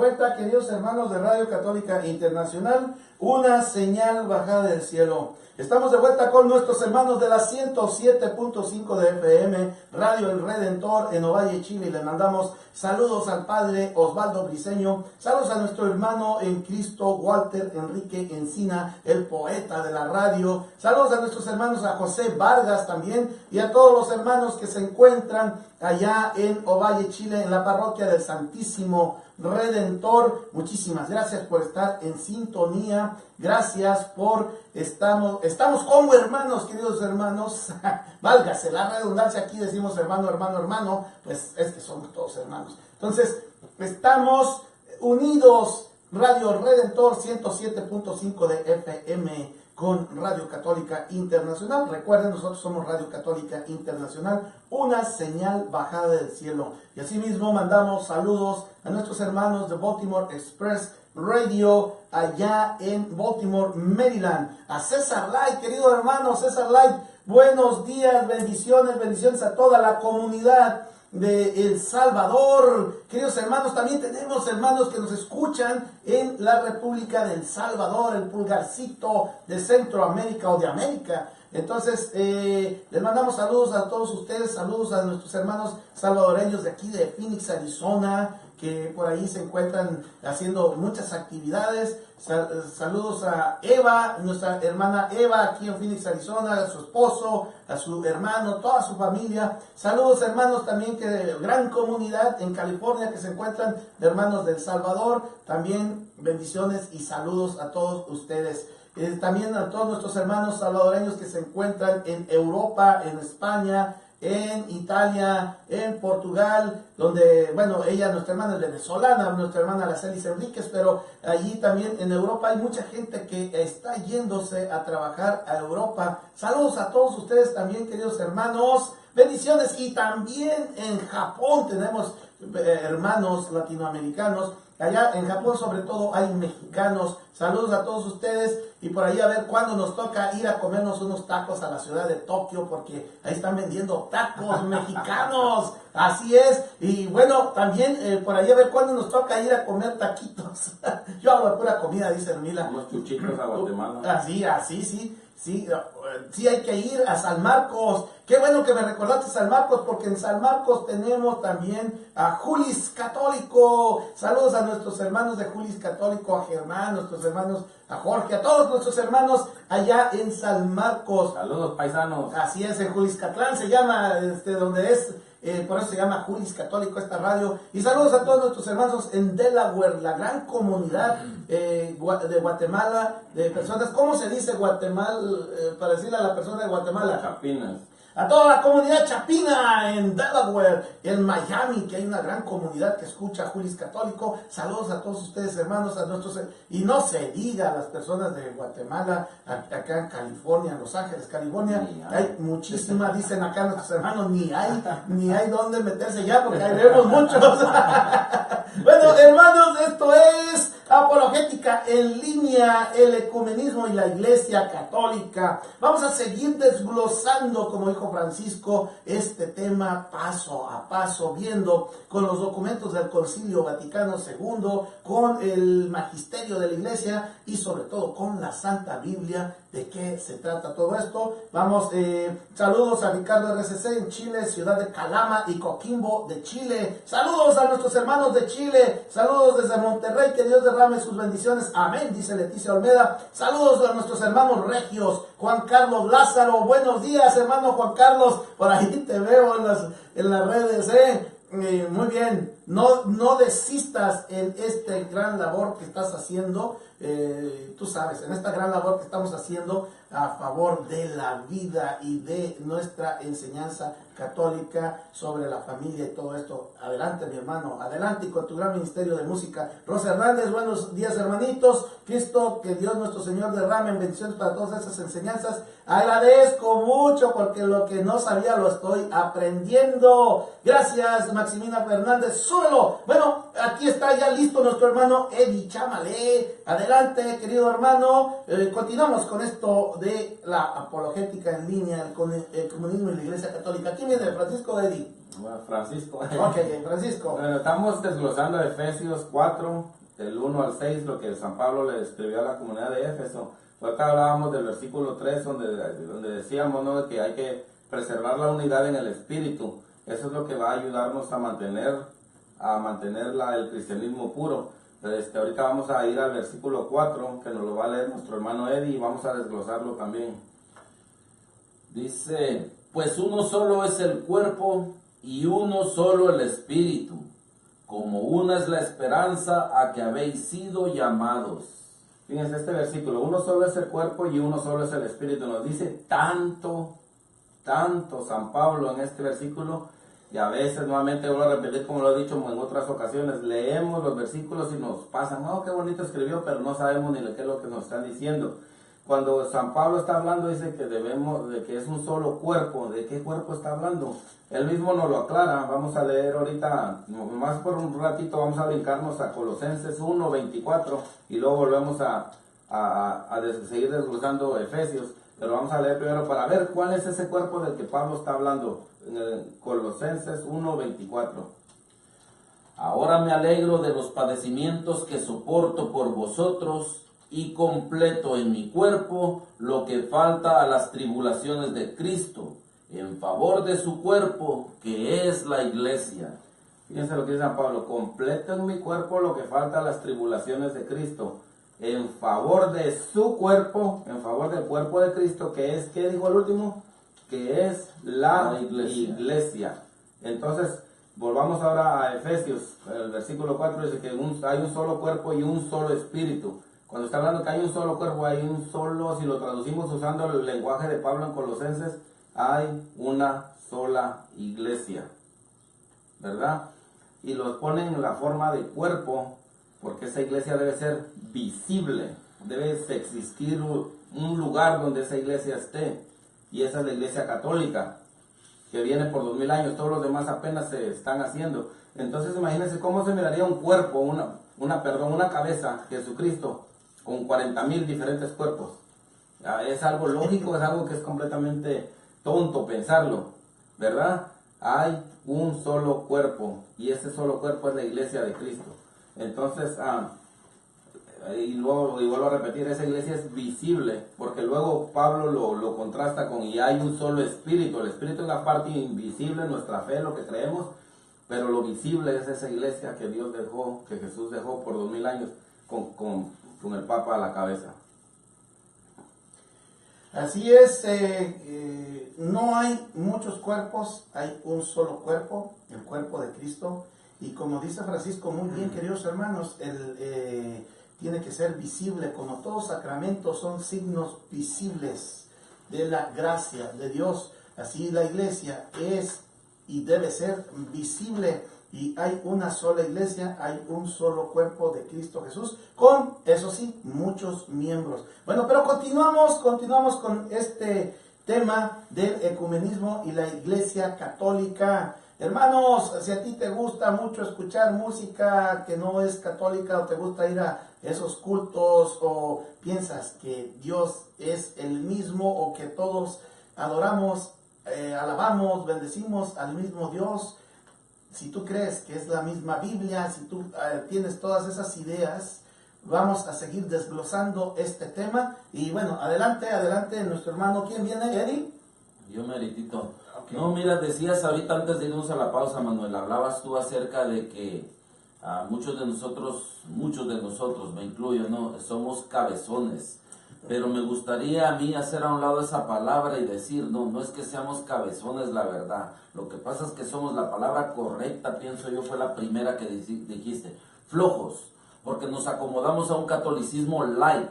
Speaker 2: vuelta, queridos hermanos de Radio Católica Internacional, una señal bajada del cielo. Estamos de vuelta con nuestros hermanos de la 107.5 de FM, Radio El Redentor en Ovalle, Chile. Le mandamos saludos al padre Osvaldo Briceño, saludos a nuestro hermano en Cristo, Walter Enrique Encina, el poeta de la radio, saludos a nuestros hermanos, a José Vargas también, y a todos los hermanos que se encuentran allá en Ovalle, Chile, en la parroquia del Santísimo Redentor. Muchísimas gracias por estar en sintonía, gracias por estamos como hermanos, queridos hermanos. Válgase la redundancia, aquí decimos hermano, hermano, hermano, pues es que somos todos hermanos. Entonces, estamos unidos, Radio Redentor 107.5 de FM con Radio Católica Internacional. Recuerden, nosotros somos Radio Católica Internacional, una señal bajada del cielo. Y asimismo mandamos saludos a nuestros hermanos de Baltimore Express Radio, allá en Baltimore, Maryland. A César Light, querido hermano César Light, buenos días, bendiciones a toda la comunidad de El Salvador. Queridos hermanos, también tenemos hermanos que nos escuchan en la República del Salvador, el pulgarcito de Centroamérica o de América. Entonces, les mandamos saludos a todos ustedes, saludos a nuestros hermanos salvadoreños de aquí de Phoenix, Arizona, que por ahí se encuentran haciendo muchas actividades. Saludos a Eva, nuestra hermana Eva, aquí en Phoenix, Arizona, a su esposo, a su hermano, toda su familia. Saludos, hermanos, también que gran comunidad en California que se encuentran, de hermanos del Salvador. También bendiciones y saludos a todos ustedes. También a todos nuestros hermanos salvadoreños que se encuentran en Europa, en España, en Italia, en Portugal, donde, bueno, ella, nuestra hermana es venezolana, nuestra hermana Aracelis Enríquez, pero allí también en Europa hay mucha gente que está yéndose a trabajar a Europa. Saludos a todos ustedes también, queridos hermanos, bendiciones. Y también en Japón tenemos hermanos latinoamericanos. Allá en Japón sobre todo hay mexicanos. Saludos a todos ustedes, y por ahí a ver cuándo nos toca ir a comernos unos tacos a la ciudad de Tokio, porque ahí están vendiendo tacos mexicanos. Así es. Y bueno, también por ahí a ver cuándo nos toca ir a comer taquitos. Yo hablo de pura comida, dice Hermila.
Speaker 4: Unos chuchitos a Guatemala.
Speaker 2: Así, sí. Sí, hay que ir a San Marcos. Qué bueno que me recordaste San Marcos, porque en San Marcos tenemos también a Julis Católico. Saludos a nuestros hermanos de Julis Católico, a Germán, nuestros hermanos, a Jorge, a todos nuestros hermanos allá en San Marcos.
Speaker 4: Saludos, paisanos.
Speaker 2: Así es, en Juliscatlán se llama, donde es, por eso se llama Julis Católico esta radio. Y saludos a todos nuestros hermanos en Delaware, la gran comunidad de Guatemala, de personas. ¿Cómo se dice Guatemala para decirle a la persona de Guatemala?
Speaker 4: Chapinas.
Speaker 2: A toda la comunidad chapina en Delaware, en Miami, que hay una gran comunidad que escucha a Julis Católico. Saludos a todos ustedes, hermanos, a nuestros, y no se diga a las personas de Guatemala, acá en California, en Los Ángeles, California. Hay muchísimas, dicen acá nuestros hermanos, ni hay dónde meterse ya, porque ahí vemos muchos. Bueno, hermanos, esto es Apologética en Línea, el ecumenismo y la Iglesia Católica. Vamos a seguir desglosando, como dijo Francisco, este tema paso a paso, viendo con los documentos del Concilio Vaticano II, con el magisterio de la Iglesia y sobre todo con la Santa Biblia. ¿De qué se trata todo esto? Vamos, saludos a Ricardo RCC en Chile, ciudad de Calama y Coquimbo de Chile. Saludos a nuestros hermanos de Chile. Saludos desde Monterrey, que Dios derrame sus bendiciones. Amén, dice Leticia Olmeda. Saludos a nuestros hermanos regios. Juan Carlos Lázaro, buenos días, hermano Juan Carlos. Por ahí te veo en las redes, muy bien. No desistas en este gran labor que estás haciendo. Tú sabes, en esta gran labor que estamos haciendo a favor de la vida y de nuestra enseñanza católica sobre la familia y todo esto. Adelante, mi hermano, adelante y con tu gran ministerio de música. Rosa Hernández, buenos días, hermanitos. Cristo, que Dios nuestro Señor derrame en bendiciones para todas esas enseñanzas. Agradezco mucho porque lo que no sabía lo estoy aprendiendo. Gracias, Maximina Fernández. Súbelo. Bueno, aquí está ya listo nuestro hermano Eddie Chamalé. Adelante, querido hermano. Continuamos con esto de la apologética en línea, con el comunismo y la Iglesia Católica. ¿Quién viene? ¿Francisco o Eddie?
Speaker 4: Bueno, Francisco.
Speaker 2: Ok, Francisco.
Speaker 4: Bueno, estamos desglosando Efesios 4, del 1 al 6, lo que San Pablo le escribió a la comunidad de Éfeso. Acá hablábamos del versículo 3, donde decíamos, ¿no?, de que hay que preservar la unidad en el espíritu. Eso es lo que va a ayudarnos a mantener el cristianismo puro. Ahorita vamos a ir al versículo 4, que nos lo va a leer nuestro hermano Eddie, y vamos a desglosarlo también.
Speaker 3: Dice, pues uno solo es el cuerpo y uno solo el espíritu, como una es la esperanza a que habéis sido llamados.
Speaker 4: Fíjense este versículo, uno solo es el cuerpo y uno solo es el espíritu. Nos dice tanto San Pablo en este versículo, y a veces, nuevamente vuelvo a repetir como lo he dicho en otras ocasiones, leemos los versículos y nos pasan, oh, qué bonito escribió, pero no sabemos ni qué es lo que nos están diciendo. Cuando San Pablo está hablando, dice que de que es un solo cuerpo. ¿De qué cuerpo está hablando? Él mismo nos lo aclara. Vamos a leer ahorita, más por un ratito, vamos a brincarnos a Colosenses 1:24 y luego volvemos a seguir desglosando Efesios. Pero vamos a leer primero para ver cuál es ese cuerpo del que Pablo está hablando. En Colosenses 1:24.
Speaker 3: Ahora me alegro de los padecimientos que soporto por vosotros y completo en mi cuerpo lo que falta a las tribulaciones de Cristo, en favor de su cuerpo, que es la iglesia.
Speaker 4: Fíjense lo que dice San Pablo, completo en mi cuerpo lo que falta a las tribulaciones de Cristo, en favor de su cuerpo, en favor del cuerpo de Cristo, que es, ¿qué dijo el último? Que es la iglesia. Entonces, volvamos ahora a Efesios, el versículo 4 dice que hay un solo cuerpo y un solo espíritu. Cuando está hablando que hay un solo cuerpo, hay un solo, si lo traducimos usando el lenguaje de Pablo en Colosenses, hay una sola iglesia, ¿verdad? Y los ponen en la forma de cuerpo, porque esa iglesia debe ser visible, debe existir un lugar donde esa iglesia esté, y esa es la iglesia católica, que viene por 2000 años, todos los demás apenas se están haciendo. Entonces imagínense cómo se miraría un cuerpo, una cabeza, Jesucristo, con 40,000 diferentes cuerpos. Es algo lógico, es algo que es completamente tonto pensarlo, ¿verdad? Hay un solo cuerpo, y ese solo cuerpo es la iglesia de Cristo. Entonces, y vuelvo a repetir, esa iglesia es visible, porque luego Pablo lo contrasta con, y hay un solo espíritu. El espíritu es la parte invisible, nuestra fe, lo que creemos, pero lo visible es esa iglesia que Dios dejó, que Jesús dejó por 2000 años, con el Papa a la cabeza.
Speaker 2: Así es, no hay muchos cuerpos, hay un solo cuerpo, el cuerpo de Cristo, y como dice Francisco muy bien, queridos hermanos, tiene que ser visible, como todos sacramentos son signos visibles de la gracia de Dios. Así la iglesia es y debe ser visible, y hay una sola iglesia, hay un solo cuerpo de Cristo Jesús, con, eso sí, muchos miembros. Bueno, pero continuamos con este tema del ecumenismo y la iglesia católica. Hermanos, si a ti te gusta mucho escuchar música que no es católica, o te gusta ir a esos cultos, o piensas que Dios es el mismo, o que todos adoramos, alabamos, bendecimos al mismo Dios, si tú crees que es la misma Biblia, si tú tienes todas esas ideas, vamos a seguir desglosando este tema. Y bueno, adelante, nuestro hermano, ¿quién viene, Eddie?
Speaker 3: Yo meritito.
Speaker 2: Okay.
Speaker 3: No, mira, decías ahorita antes de irnos a la pausa, Manuel, hablabas tú acerca de que muchos de nosotros, me incluyo, ¿no?, somos cabezones. Pero me gustaría a mí hacer a un lado esa palabra y decir, no es que seamos cabezones, la verdad. Lo que pasa es que somos, la palabra correcta, pienso yo, fue la primera que dijiste, flojos, porque nos acomodamos a un catolicismo light.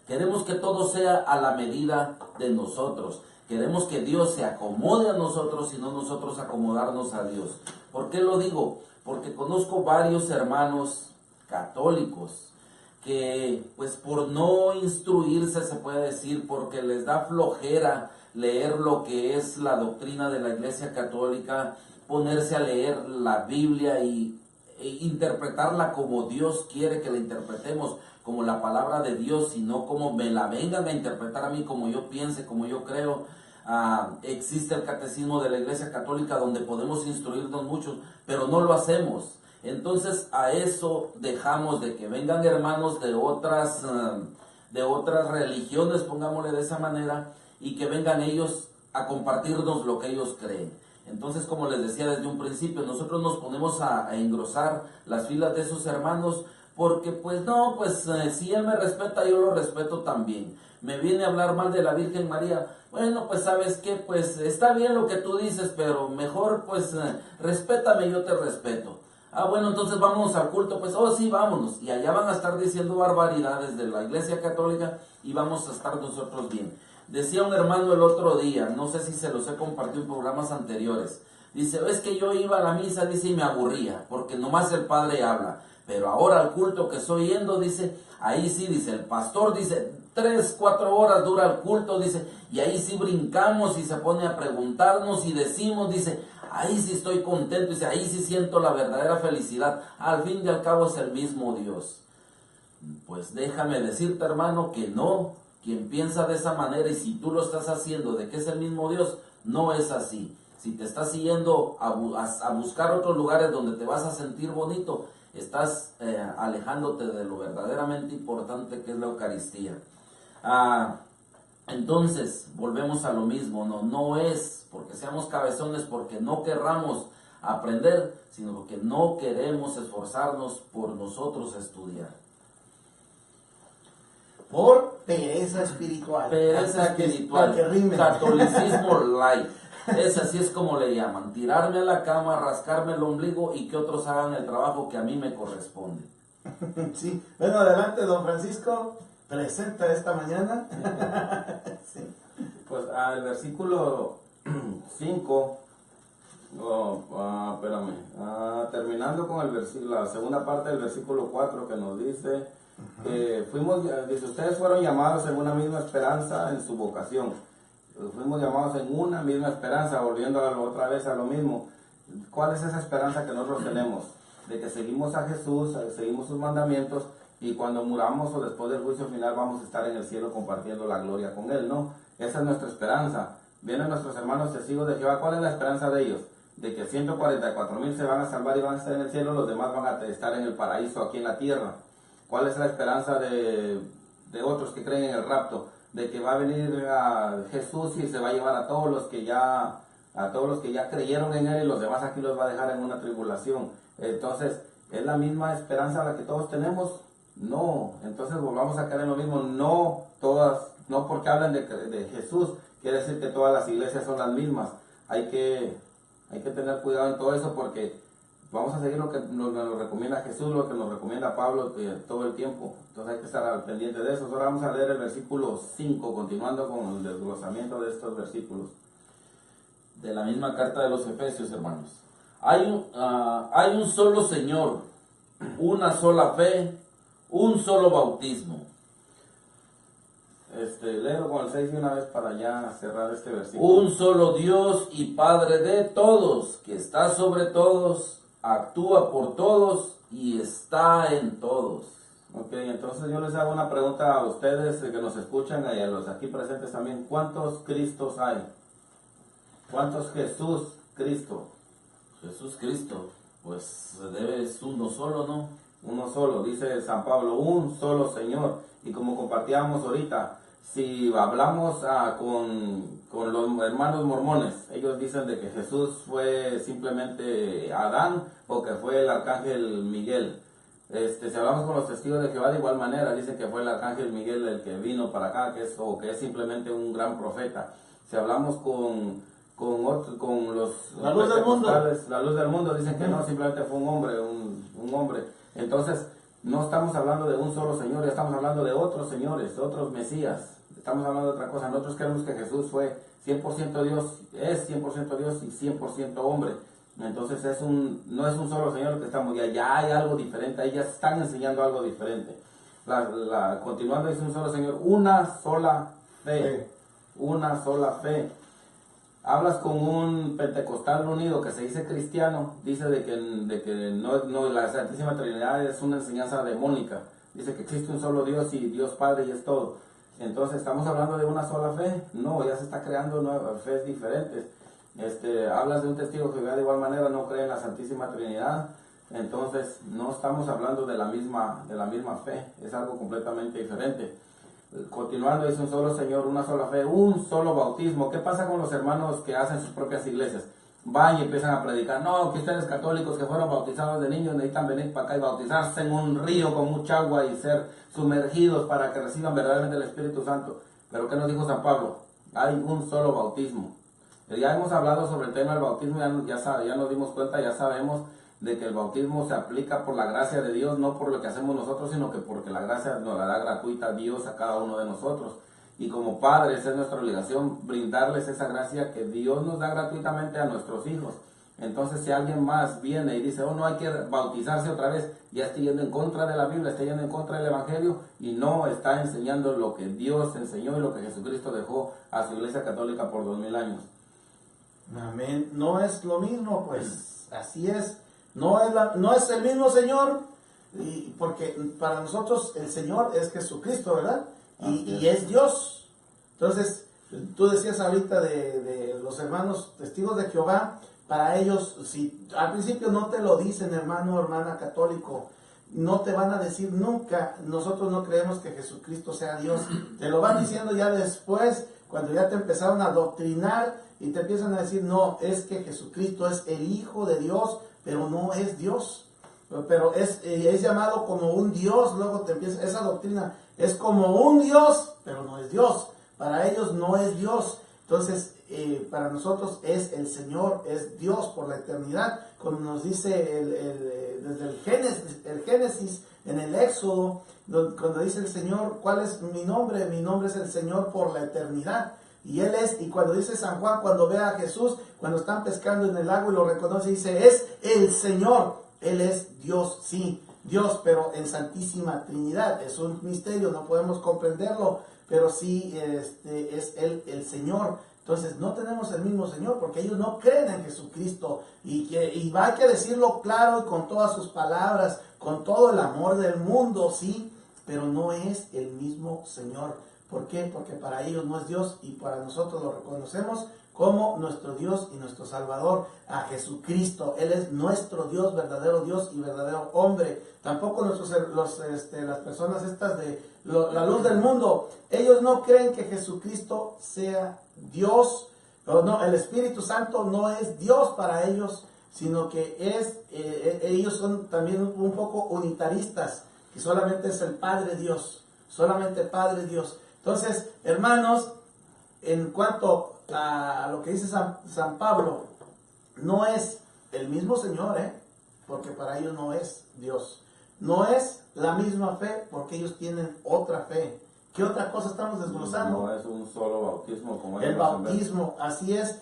Speaker 3: Queremos que todo sea a la medida de nosotros. Queremos que Dios se acomode a nosotros y no nosotros acomodarnos a Dios. ¿Por qué lo digo? Porque conozco varios hermanos católicos que, pues, por no instruirse, se puede decir, porque les da flojera leer lo que es la doctrina de la Iglesia Católica, ponerse a leer la Biblia e interpretarla como Dios quiere que la interpretemos, como la palabra de Dios, y no como me la vengan a interpretar a mí, como yo piense, como yo creo. Existe el catecismo de la Iglesia Católica donde podemos instruirnos mucho, pero no lo hacemos. Entonces a eso dejamos de que vengan hermanos de otras religiones, pongámosle de esa manera, y que vengan ellos a compartirnos lo que ellos creen. Entonces, como les decía desde un principio, nosotros nos ponemos a engrosar las filas de esos hermanos porque pues no, pues si él me respeta, yo lo respeto también. Me viene a hablar mal de la Virgen María, bueno, pues sabes qué, pues está bien lo que tú dices, pero mejor pues respétame, yo te respeto. Ah, bueno, entonces vámonos al culto, pues, oh sí, vámonos. Y allá van a estar diciendo barbaridades de la Iglesia Católica y vamos a estar nosotros bien. Decía un hermano el otro día, no sé si se los he compartido en programas anteriores, dice, es que yo iba a la misa, dice, y me aburría, porque nomás el padre habla. Pero ahora al culto que estoy yendo, dice, ahí sí, dice, el pastor, dice, 3, 4 horas dura el culto, dice, y ahí sí brincamos y se pone a preguntarnos y decimos, dice, ahí sí estoy contento, dice, ahí sí siento la verdadera felicidad. Al fin y al cabo es el mismo Dios. Pues déjame decirte, hermano, que no, quien piensa de esa manera y si tú lo estás haciendo de que es el mismo Dios, no es así. Si te estás yendo a buscar otros lugares donde te vas a sentir bonito, estás alejándote de lo verdaderamente importante que es la Eucaristía. Entonces, volvemos a lo mismo, no es porque seamos cabezones, porque no querramos aprender, sino porque no queremos esforzarnos por nosotros estudiar.
Speaker 2: Por pereza espiritual.
Speaker 3: Pereza espiritual,
Speaker 2: Para que rime.
Speaker 3: catolicismo light. Ese así es como le llaman, tirarme a la cama, rascarme el ombligo y que otros hagan el trabajo que a mí me corresponde.
Speaker 2: Sí, bueno, adelante, don Francisco, presenta esta mañana. Sí.
Speaker 4: Pues al versículo 5, terminando con la segunda parte del versículo 4 que nos dice que dice, ustedes fueron llamados en una misma esperanza en su vocación. Fuimos llamados en una misma esperanza, volviendo otra vez a lo mismo. ¿Cuál es esa esperanza que nosotros tenemos? De que seguimos a Jesús, seguimos sus mandamientos, y cuando muramos o después del juicio final vamos a estar en el cielo compartiendo la gloria con Él, ¿no? Esa es nuestra esperanza. Vienen nuestros hermanos testigos de Jehová. ¿Cuál es la esperanza de ellos? De que 144,000 se van a salvar y van a estar en el cielo, los demás van a estar en el paraíso aquí en la tierra. ¿Cuál es la esperanza de otros que creen en el rapto? De que va a venir a Jesús y se va a llevar a todos los que ya creyeron en Él, y los demás aquí los va a dejar en una tribulación. Entonces, ¿es la misma esperanza la que todos tenemos? No. Entonces volvamos a caer en lo mismo. No todas, no porque hablan de Jesús quiere decir que todas las iglesias son las mismas. Hay que tener cuidado en todo eso, porque vamos a seguir lo que nos recomienda Jesús, lo que nos recomienda Pablo todo el tiempo. Entonces hay que estar al pendiente de eso. Ahora vamos a leer el versículo 5, continuando con el desglosamiento de estos versículos.
Speaker 3: De la misma carta de los Efesios, hermanos. Hay un solo Señor, una sola fe, un solo bautismo.
Speaker 4: Léelo con el 6 de una vez para ya cerrar este versículo.
Speaker 3: Un solo Dios y Padre de todos, que está sobre todos, actúa por todos y está en todos.
Speaker 4: Ok, entonces yo les hago una pregunta a ustedes que nos escuchan y a los aquí presentes también. ¿Cuántos Cristos hay? ¿Cuántos Jesús Cristo?
Speaker 3: Jesús Cristo, pues es uno solo, ¿no?
Speaker 4: Uno solo, dice San Pablo, un solo Señor. Y como compartíamos ahorita, si hablamos con los hermanos mormones, ellos dicen de que Jesús fue simplemente Adán o que fue el arcángel Miguel. Si hablamos con los testigos de Jehová, de igual manera dicen que fue el arcángel Miguel el que vino para acá, que es simplemente un gran profeta. Si hablamos con los
Speaker 2: La luz del mundo.
Speaker 4: La luz del mundo, dicen que no, simplemente fue un hombre. Entonces, no estamos hablando de un solo Señor, ya estamos hablando de otros señores, otros Mesías. Estamos hablando de otra cosa. Nosotros creemos que Jesús fue 100% Dios, es 100% Dios y 100% hombre. Entonces no es un solo Señor que estamos, ya hay algo diferente, ahí ya están enseñando algo diferente. Continuando, dice un solo Señor, una sola fe, una sola fe. Hablas con un pentecostal unido que se dice cristiano, dice de que no la Santísima Trinidad es una enseñanza demónica. Dice que existe un solo Dios y Dios Padre y es todo. Entonces, ¿estamos hablando de una sola fe? No, ya se está creando nuevas fees diferentes. Hablas de un testigo que de igual manera no cree en la Santísima Trinidad. Entonces, no estamos hablando de la misma fe, es algo completamente diferente. Continuando, dice un solo Señor, una sola fe, un solo bautismo. ¿Qué pasa con los hermanos que hacen sus propias iglesias? Van y empiezan a predicar, no, que ustedes católicos que fueron bautizados de niños necesitan venir para acá y bautizarse en un río con mucha agua y ser sumergidos para que reciban verdaderamente el Espíritu Santo. Pero ¿qué nos dijo San Pablo? Hay un solo bautismo. Ya hemos hablado sobre el tema del bautismo, ya nos dimos cuenta, ya sabemos de que el bautismo se aplica por la gracia de Dios, no por lo que hacemos nosotros, sino que porque la gracia nos la da gratuita Dios a cada uno de nosotros. Y como padres es nuestra obligación brindarles esa gracia que Dios nos da gratuitamente a nuestros hijos. Entonces, si alguien más viene y dice, oh, no hay que bautizarse otra vez, ya está yendo en contra de la Biblia, está yendo en contra del Evangelio y no está enseñando lo que Dios enseñó y lo que Jesucristo dejó a su Iglesia Católica por 2000 años.
Speaker 2: Amén. No es lo mismo, pues así es. No es el mismo Señor, y porque para nosotros el Señor es Jesucristo, ¿verdad? Y es Dios. Entonces, tú decías ahorita de los hermanos testigos de Jehová, para ellos, si al principio no te lo dicen, hermano o hermana católico, no te van a decir nunca, nosotros no creemos que Jesucristo sea Dios. Te lo van diciendo ya después, cuando ya te empezaron a adoctrinar y te empiezan a decir, no, es que Jesucristo es el Hijo de Dios, pero no es Dios. Pero es llamado como un Dios, luego te empieza esa doctrina, es como un Dios, pero no es Dios. Para ellos no es Dios. Entonces, para nosotros es el Señor, es Dios por la eternidad. Como nos dice desde el Génesis, en el Éxodo, cuando dice el Señor, ¿cuál es mi nombre? Mi nombre es el Señor por la eternidad. Y Él es, y cuando dice San Juan, cuando ve a Jesús, cuando están pescando en el lago y lo reconoce, dice, es el Señor. Él es Dios, sí, Dios, pero en Santísima Trinidad. Es un misterio, no podemos comprenderlo, pero sí es Él el Señor. Entonces no tenemos el mismo Señor porque ellos no creen en Jesucristo y hay que decirlo claro y con todas sus palabras, con todo el amor del mundo, sí, pero no es el mismo Señor. ¿Por qué? Porque para ellos no es Dios y para nosotros lo reconocemos como nuestro Dios y nuestro Salvador, a Jesucristo. Él es nuestro Dios, verdadero Dios y verdadero hombre. Tampoco las personas estas de la luz del mundo, ellos no creen que Jesucristo sea Dios. No, el Espíritu Santo no es Dios para ellos, sino que ellos son también un poco unitaristas, que solamente es el Padre Dios, solamente Padre Dios. Entonces, hermanos, en cuanto a lo que dice San Pablo, no es el mismo Señor, porque para ellos no es Dios. No es la misma fe, porque ellos tienen otra fe. ¿Qué otra cosa estamos desglosando?
Speaker 4: No es un solo bautismo como
Speaker 2: el bautismo, así es.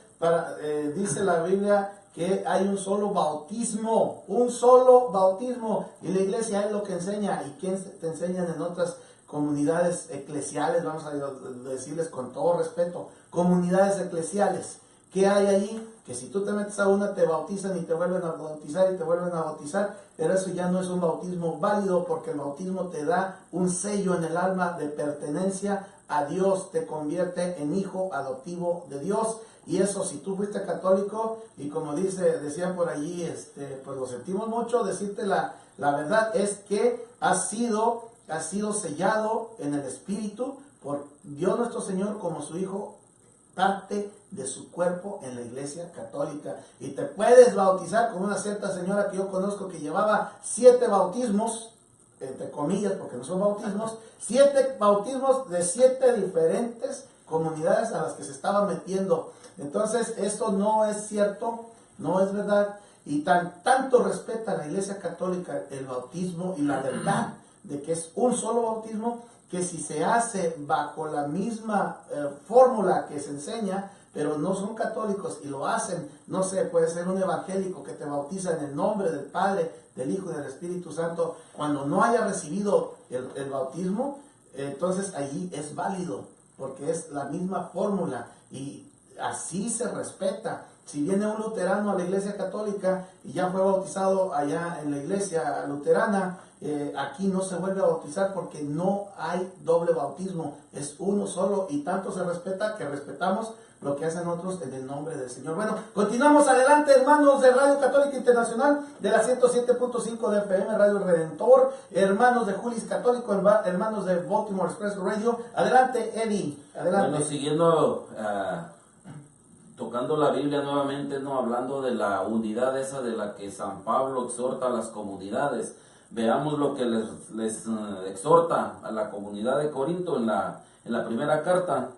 Speaker 2: Dice la Biblia que hay un solo bautismo, y la iglesia es lo que enseña. ¿Y quién te enseñan en otras comunidades eclesiales? Vamos a decirles con todo respeto, comunidades eclesiales. ¿Qué hay allí? Que si tú te metes a una, te bautizan y te vuelven a bautizar y te vuelven a bautizar, pero eso ya no es un bautismo válido, porque el bautismo te da un sello en el alma de pertenencia a Dios, te convierte en hijo adoptivo de Dios. Y eso, si tú fuiste católico, y como decían por allí, pues lo sentimos mucho, decirte la verdad es que has sido sellado en el Espíritu por Dios nuestro Señor como su Hijo, parte de su cuerpo en la Iglesia Católica. Y te puedes bautizar con una cierta señora que yo conozco que llevaba 7 bautismos, entre comillas, porque no son bautismos, 7 bautismos de 7 diferentes comunidades a las que se estaba metiendo. Entonces, esto no es cierto, no es verdad. Y tanto respeta la Iglesia Católica el bautismo y la verdad de que es un solo bautismo, que si se hace bajo la misma fórmula que se enseña, pero no son católicos y lo hacen, no sé, puede ser un evangélico que te bautiza en el nombre del Padre, del Hijo y del Espíritu Santo, cuando no haya recibido el bautismo, entonces allí es válido, porque es la misma fórmula y así se respeta. Si viene un luterano a la Iglesia Católica y ya fue bautizado allá en la Iglesia luterana, aquí no se vuelve a bautizar porque no hay doble bautismo, es uno solo, y tanto se respeta que respetamos lo que hacen otros en el nombre del Señor. Bueno, continuamos adelante, hermanos de Radio Católica Internacional, de la 107.5 de FM, Radio Redentor, hermanos de Julis Católico, hermanos de Baltimore Express Radio. Adelante, Eddie, adelante.
Speaker 3: Bueno, siguiendo, tocando la Biblia nuevamente, no hablando de la unidad esa de la que San Pablo exhorta a las comunidades. Veamos lo que les exhorta a la comunidad de Corinto en la primera carta.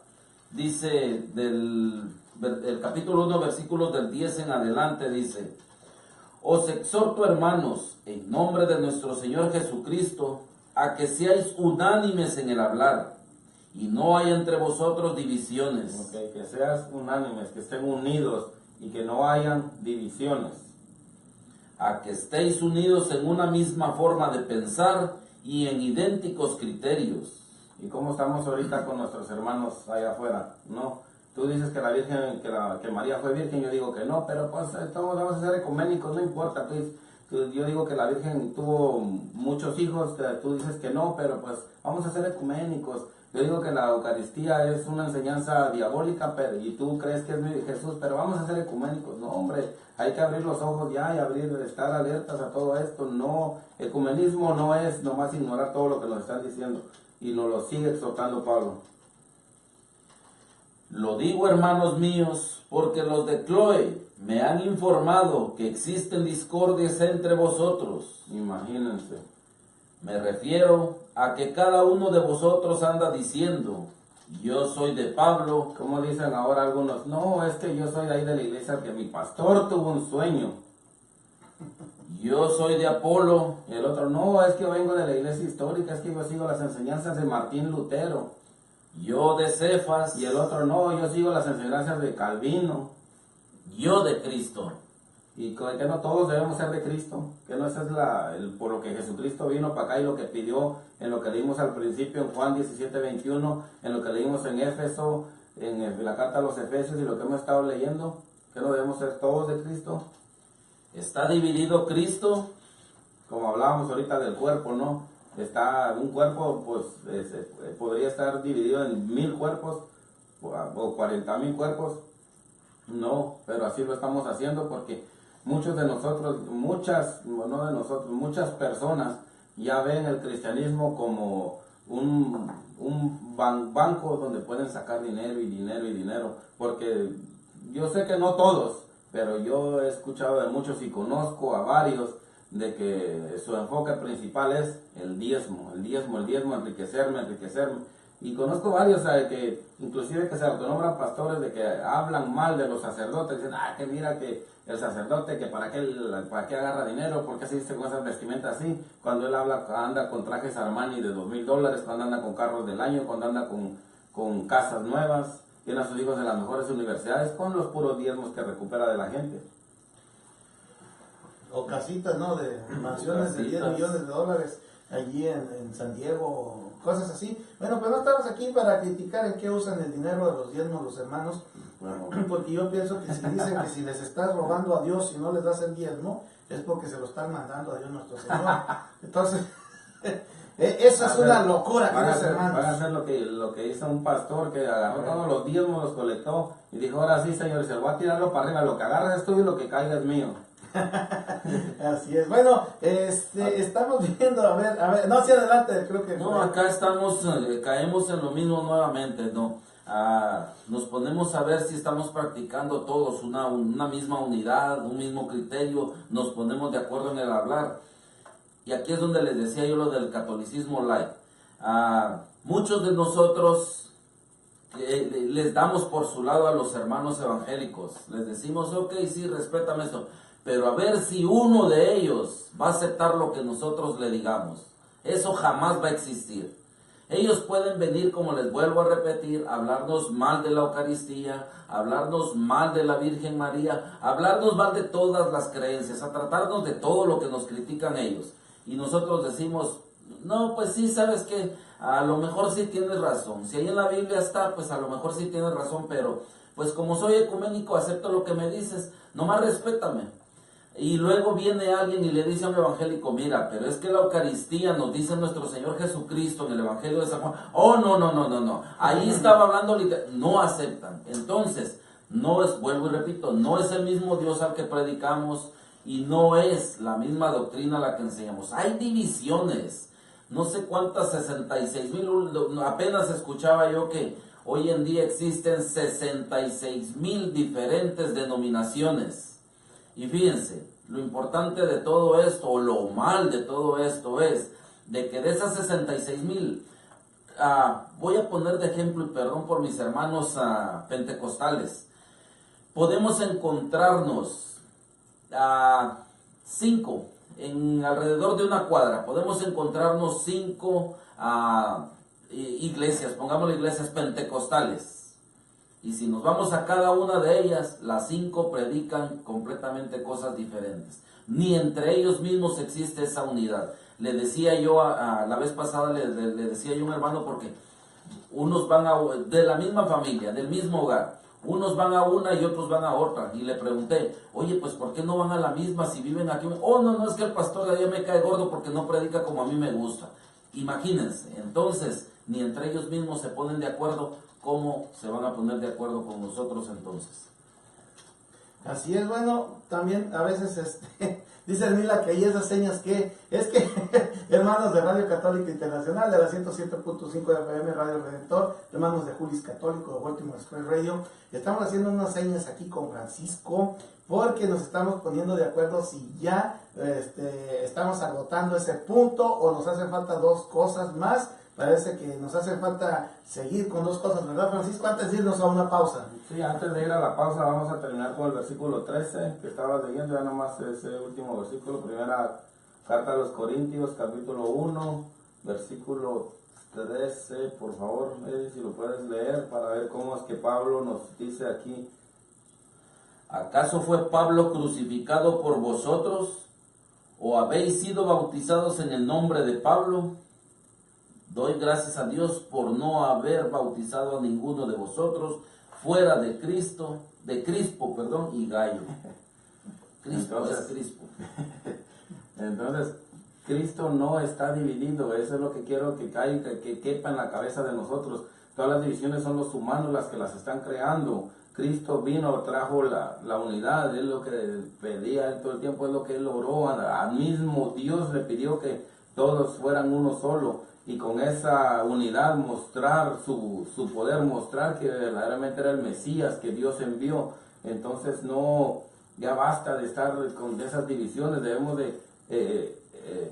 Speaker 3: Dice el capítulo 1, versículos del 10 en adelante, dice: Os exhorto, hermanos, en nombre de nuestro Señor Jesucristo, a que seáis unánimes en el hablar, y no haya entre vosotros divisiones.
Speaker 4: Okay, que seas unánimes, que estén unidos y que no hayan divisiones.
Speaker 3: A que estéis unidos en una misma forma de pensar y en idénticos criterios.
Speaker 4: ¿Y cómo estamos ahorita con nuestros hermanos allá afuera? No, tú dices que la Virgen, que María fue virgen, yo digo que no, pero pues vamos a ser ecuménicos, no importa. Yo digo que la Virgen tuvo muchos hijos, tú dices que no, pero pues vamos a ser ecuménicos. Yo digo que la Eucaristía es una enseñanza diabólica, y tú crees que es Jesús, pero vamos a ser ecuménicos. No, hombre, hay que abrir los ojos ya y estar alertas a todo esto. No, ecumenismo no es nomás ignorar todo lo que nos están diciendo, y nos lo sigue exhortando Pablo.
Speaker 3: Lo digo, hermanos míos, porque los de Chloe me han informado que existen discordias entre vosotros.
Speaker 4: Imagínense.
Speaker 3: Me refiero a que cada uno de vosotros anda diciendo: yo soy de Pablo.
Speaker 4: Como dicen ahora algunos: no, es que yo soy de ahí de la iglesia, que mi pastor tuvo un sueño.
Speaker 3: Yo soy de Apolo.
Speaker 4: Y el otro: no, es que vengo de la iglesia histórica, es que yo sigo las enseñanzas de Martín Lutero.
Speaker 3: Yo de Cefas.
Speaker 4: Y el otro: no, yo sigo las enseñanzas de Calvino.
Speaker 3: Yo de Cristo.
Speaker 4: Y que no todos debemos ser de Cristo, que no ese es por lo que Jesucristo vino para acá y lo que pidió, en lo que leímos al principio en Juan 17:21, en lo que leímos en Éfeso, en la carta a los Efesios y lo que hemos estado leyendo, que no debemos ser todos de Cristo.
Speaker 3: ¿Está dividido Cristo?
Speaker 4: Como hablábamos ahorita del cuerpo, ¿no? Está un cuerpo, pues podría estar dividido en 1000 cuerpos o 40,000 cuerpos. No, pero así lo estamos haciendo porque muchos de nosotros, muchas personas ya ven el cristianismo como un banco donde pueden sacar dinero y dinero y dinero. Porque yo sé que no todos, pero yo he escuchado de muchos y conozco a varios de que su enfoque principal es el diezmo, enriquecerme. Y conozco varios que inclusive que se autonombran pastores, de que hablan mal de los sacerdotes, dicen: que mira que el sacerdote, que para qué agarra dinero, por qué se dice con esas vestimentas así, cuando él anda con trajes Armani de $2,000, cuando anda con carros del año, cuando anda con casas nuevas, tiene a sus hijos en las mejores universidades, con los puros diezmos que recupera de la gente.
Speaker 2: O casitas, ¿no? De mansiones de 10 millones de dólares allí en San Diego, cosas así. Bueno, pues no estamos aquí para criticar en qué usan el dinero de los diezmos los hermanos, porque yo pienso que si dicen que si les estás robando a Dios y no les das el diezmo, es porque se lo están mandando a Dios nuestro Señor. Entonces, esa es una locura, queridos hermanos.
Speaker 4: Van a hacer lo que hizo un pastor que agarró todos los diezmos, los colectó y dijo: ahora sí, Señor, se voy a tirarlo para arriba, lo que agarras es tuyo y lo que caiga es mío.
Speaker 2: Así es. Bueno, estamos viendo, a ver, no, hacia adelante, creo que...
Speaker 3: No, acá estamos, caemos en lo mismo nuevamente, ¿no? Nos ponemos a ver si estamos practicando todos una misma unidad, un mismo criterio, nos ponemos de acuerdo en el hablar. Y aquí es donde les decía yo lo del catolicismo light. Muchos de nosotros les damos por su lado a los hermanos evangélicos. Les decimos: ok, sí, respétame esto. Pero a ver si uno de ellos va a aceptar lo que nosotros le digamos. Eso jamás va a existir. Ellos pueden venir, como les vuelvo a repetir, a hablarnos mal de la Eucaristía, a hablarnos mal de la Virgen María, a hablarnos mal de todas las creencias, a tratarnos de todo lo que nos critican ellos. Y nosotros decimos: no, pues sí, sabes que a lo mejor sí tienes razón. Si ahí en la Biblia está, pues a lo mejor sí tienes razón, pero pues como soy ecuménico, acepto lo que me dices, nomás respétame. Y luego viene alguien y le dice a un evangélico, mira, pero es que la Eucaristía nos dice nuestro Señor Jesucristo en el Evangelio de San Juan. Oh, no. Ahí estaba hablando no aceptan. Entonces, no es, vuelvo y repito, no es el mismo Dios al que predicamos y no es la misma doctrina la que enseñamos. Hay divisiones. No sé cuántas, 66,000, apenas escuchaba yo que hoy en día existen 66,000 diferentes denominaciones. Y fíjense, lo importante de todo esto, o lo mal de todo esto es, de que de esas 66,000, voy a poner de ejemplo, y perdón por mis hermanos pentecostales, podemos encontrarnos 5, en alrededor de una cuadra, podemos encontrarnos 5 iglesias, pongámosle iglesias pentecostales. Y si nos vamos a cada una de ellas, las 5 predican completamente cosas diferentes. Ni entre ellos mismos existe esa unidad. Le decía yo, la vez pasada le decía yo a un hermano, porque unos van de la misma familia, del mismo hogar. Unos van a una y otros van a otra. Y le pregunté, oye, pues ¿por qué no van a la misma si viven aquí? Oh, no, es que el pastor de allá me cae gordo porque no predica como a mí me gusta. Imagínense, entonces, ni entre ellos mismos se ponen de acuerdo. ¿Cómo se van a poner de acuerdo con nosotros entonces?
Speaker 2: Así es, bueno, también a veces dice Mila que hay esas señas que, es que hermanos de Radio Católica Internacional, de la 107.5 FM Radio Redentor, hermanos de Julis Católico, de Baltimore Express Radio, estamos haciendo unas señas aquí con Francisco, porque nos estamos poniendo de acuerdo si ya estamos agotando ese punto o nos hacen falta 2 cosas más. Parece que nos hace falta seguir con 2 cosas, ¿verdad, Francisco? Antes de irnos a una pausa.
Speaker 4: Sí, antes de ir a la pausa vamos a terminar con el versículo 13 que estabas leyendo, ya nomás ese último versículo, primera carta a los Corintios, capítulo 1, versículo 13, por favor, si lo puedes leer para ver cómo es que Pablo nos dice aquí.
Speaker 3: ¿Acaso fue Pablo crucificado por vosotros? ¿O habéis sido bautizados en el nombre de Pablo? Doy gracias a Dios por no haber bautizado a ninguno de vosotros fuera de Crispo, y Gallo. Crispo.
Speaker 4: Entonces, Cristo no está dividido, eso es lo que quiero que caiga, que quepa en la cabeza de nosotros. Todas las divisiones son los humanos las que las están creando. Cristo vino, trajo la unidad, es lo que pedía todo el tiempo, es lo que él oró, al mismo Dios le pidió que todos fueran uno solo. Y con esa unidad mostrar su poder, mostrar que verdaderamente era el Mesías que Dios envió. Entonces ya basta de estar con esas divisiones, debemos de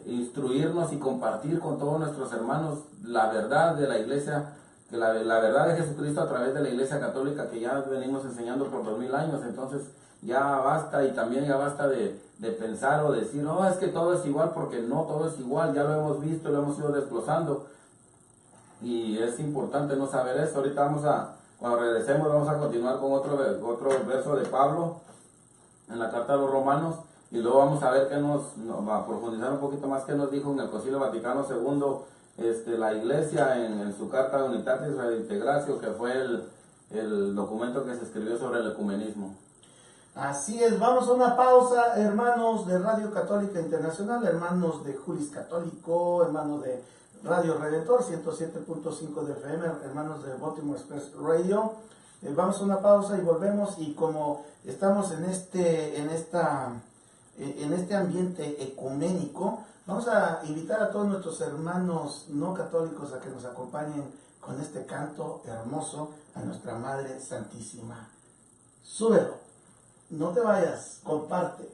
Speaker 4: instruirnos y compartir con todos nuestros hermanos la verdad de la iglesia, que la verdad de Jesucristo a través de la iglesia católica que ya venimos enseñando por 2000 años. Entonces ya basta, y también ya basta de pensar o decir, es que todo es igual, porque no todo es igual, ya lo hemos visto, lo hemos ido desglosando, y es importante no saber eso. Ahorita cuando regresemos vamos a continuar con otro verso de Pablo en la carta a los Romanos, y luego vamos a ver va a profundizar un poquito más qué nos dijo en el Concilio Vaticano II la iglesia en su carta Unitatis Redintegratio, que fue el documento que se escribió sobre el ecumenismo.
Speaker 2: Así es, vamos a una pausa, hermanos de Radio Católica Internacional, hermanos de Julis Católico, hermanos de Radio Redentor 107.5 de FM, hermanos de Baltimore Express Radio. Vamos a una pausa y volvemos, y como estamos en este ambiente ecuménico, vamos a invitar a todos nuestros hermanos no católicos a que nos acompañen con este canto hermoso a nuestra Madre Santísima. Súbelo. No te vayas, comparte.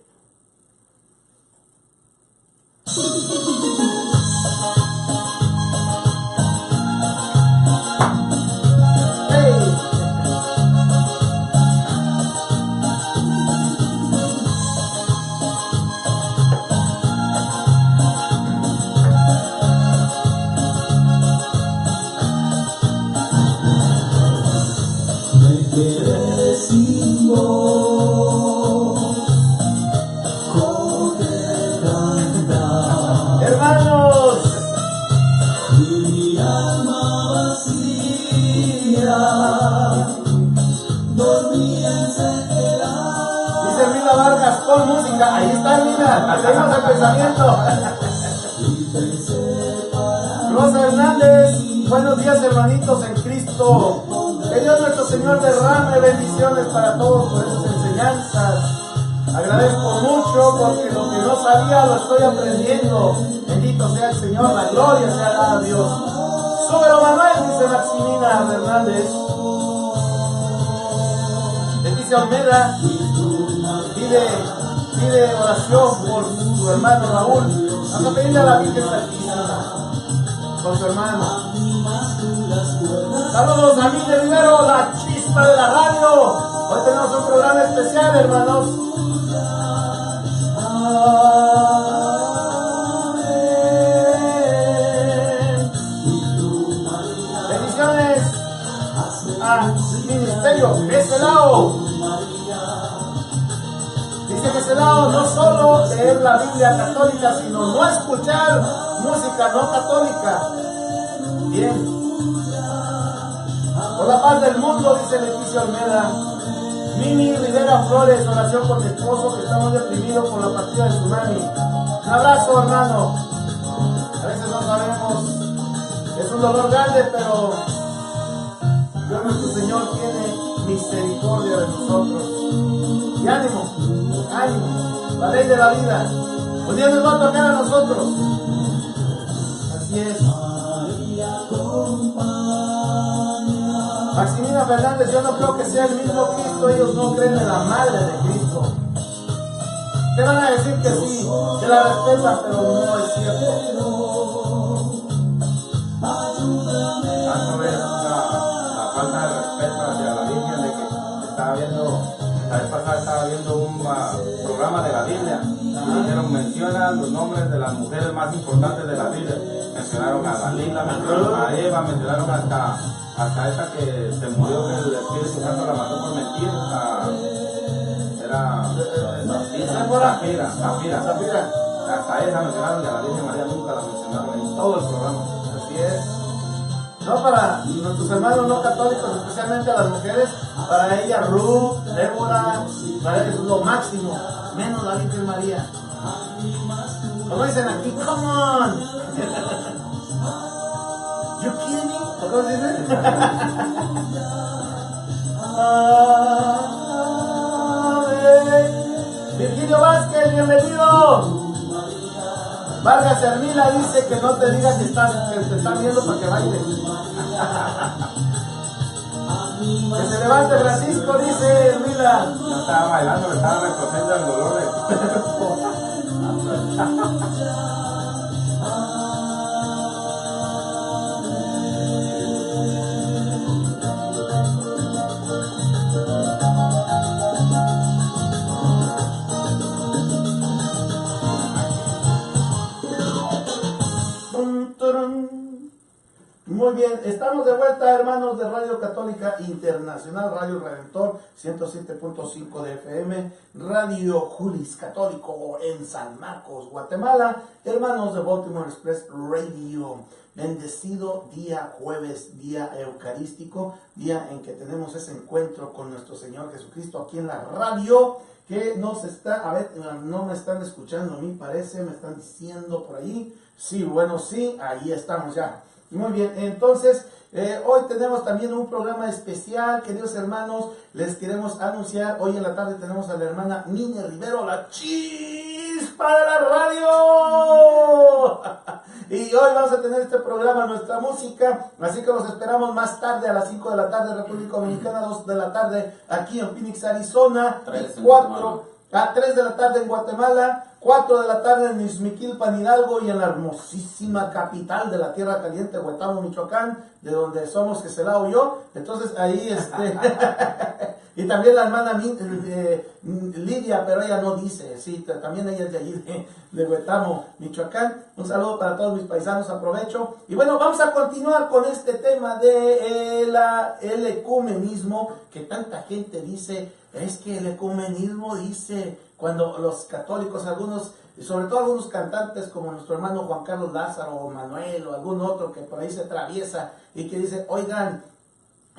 Speaker 5: Me quedé sin voz, con qué cantar.
Speaker 2: Hermanos,
Speaker 5: Y mi alma vacía dormía en sequedad.
Speaker 2: dice Mila Vargas, con música. Ahí está, mira, leímos el pensamiento. Rosa Hernández, buenos días hermanitos en Cristo. Que Dios nuestro Señor derrame bendiciones para todos por esas enseñanzas. Agradezco mucho porque lo que no sabía lo estoy aprendiendo. Bendito sea el Señor, la gloria sea dada a Dios. Súbelo Manuel, dice Maximina Hernández. Leticia Olmeda pide oración por su hermano Raúl. Vamos a pedirle a la Virgen Santísima por su hermano. Saludos a Miguel Rivero, la chispa de la radio. Hoy tenemos un programa especial, hermanos. Bendiciones a Ministerio Geselao. Dice Geselao, no solo leer la Biblia católica, sino no escuchar música no católica. Bien. Por la paz del mundo, dice Leticia Olmeda. Mimi Rivera Flores, oración por mi esposo que está muy deprimido por la partida de su mami. Un abrazo, hermano. A veces no sabemos, es un dolor grande, pero Dios nuestro Señor tiene misericordia de nosotros. Y ánimo, la ley de la vida. Un día nos va a tocar a nosotros. Así es. Maximina Fernández, yo no creo que sea el mismo Cristo, ellos no creen en la madre de Cristo. Te van a decir que sí, que la respetan, pero no es cierto.
Speaker 4: Tanto es la falta de respeto hacia la Virgen de que estaba viendo, la vez pasada estaba viendo un programa de la Biblia y dijeron, mencionan los nombres de las mujeres más importantes de la Biblia. Mencionaron a Dalila, mencionaron a Eva, mencionaron hasta esa que se murió, que el Espíritu Santo la mató por mentir. Era Zafira. Hasta esa mencionaron y a la Virgen María nunca la mencionaron en todo el programa.
Speaker 2: Así es. No para nuestros hermanos no católicos, especialmente a las mujeres, para ella Ruth, Débora, para ellos es lo máximo, menos la Virgen María. Como dicen aquí, come on. You kidding me? ¿Cómo se dice? Virgilio Vázquez, bienvenido. Vargas Hermila dice que no te diga que te están viendo para que bailes. Que se levante Francisco, dice Hermila.
Speaker 4: No estaba bailando, me estaba recogiendo el dolor de...
Speaker 2: Muy bien, estamos de vuelta, hermanos de Radio Católica Internacional, Radio Redentor 107.5 de FM, Radio Julis Católico en San Marcos, Guatemala, hermanos de Baltimore Express Radio. Bendecido día jueves, día eucarístico, día en que tenemos ese encuentro con nuestro Señor Jesucristo aquí en la radio, que nos está, a ver, no me están escuchando a mí, parece, me están diciendo por ahí, sí, bueno, sí, ahí estamos ya. Muy bien, entonces hoy tenemos también un programa especial, queridos hermanos, les queremos anunciar, hoy en la tarde tenemos a la hermana Mine Rivero, la chispa de la radio, y hoy vamos a tener este programa, nuestra música, así que los esperamos más tarde a las 5 de la tarde, República Dominicana, 2 de la tarde aquí en Phoenix, Arizona, 4 a 3 de la tarde en Guatemala, 4 de la tarde en Ixmiquilpan, Hidalgo, y en la hermosísima capital de la Tierra Caliente, Huetamo, Michoacán, de donde somos Geselao y yo. Entonces ahí y también la hermana Lidia, pero ella no dice, sí, también ella es de allí, de Huetamo, Michoacán. Un saludo para todos mis paisanos, aprovecho. Y bueno, vamos a continuar con este tema de el ecumenismo, que tanta gente dice, es que el ecumenismo dice, cuando los católicos, algunos, sobre todo algunos cantantes como nuestro hermano Juan Carlos Lázaro o Manuel o algún otro que por ahí se atraviesa y que dice, oigan,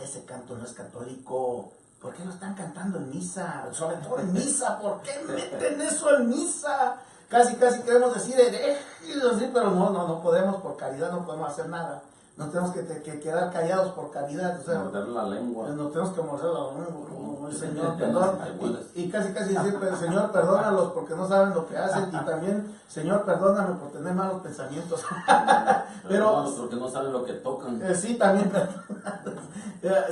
Speaker 2: ese canto no es católico, ¿por qué lo están cantando en misa? Sobre todo en misa, ¿por qué meten eso en misa? Casi queremos decir herejes, sí, pero no podemos, por caridad no podemos hacer nada. Nos tenemos que quedar callados por caridad. O sea,
Speaker 4: morder la lengua.
Speaker 2: nos tenemos que morder la lengua, Señor, perdón. Y casi decir, pero, Señor, perdónalos porque no saben lo que hacen. Y también, Señor, perdóname por tener malos pensamientos. Pero
Speaker 3: porque no saben lo que tocan.
Speaker 2: Sí, también.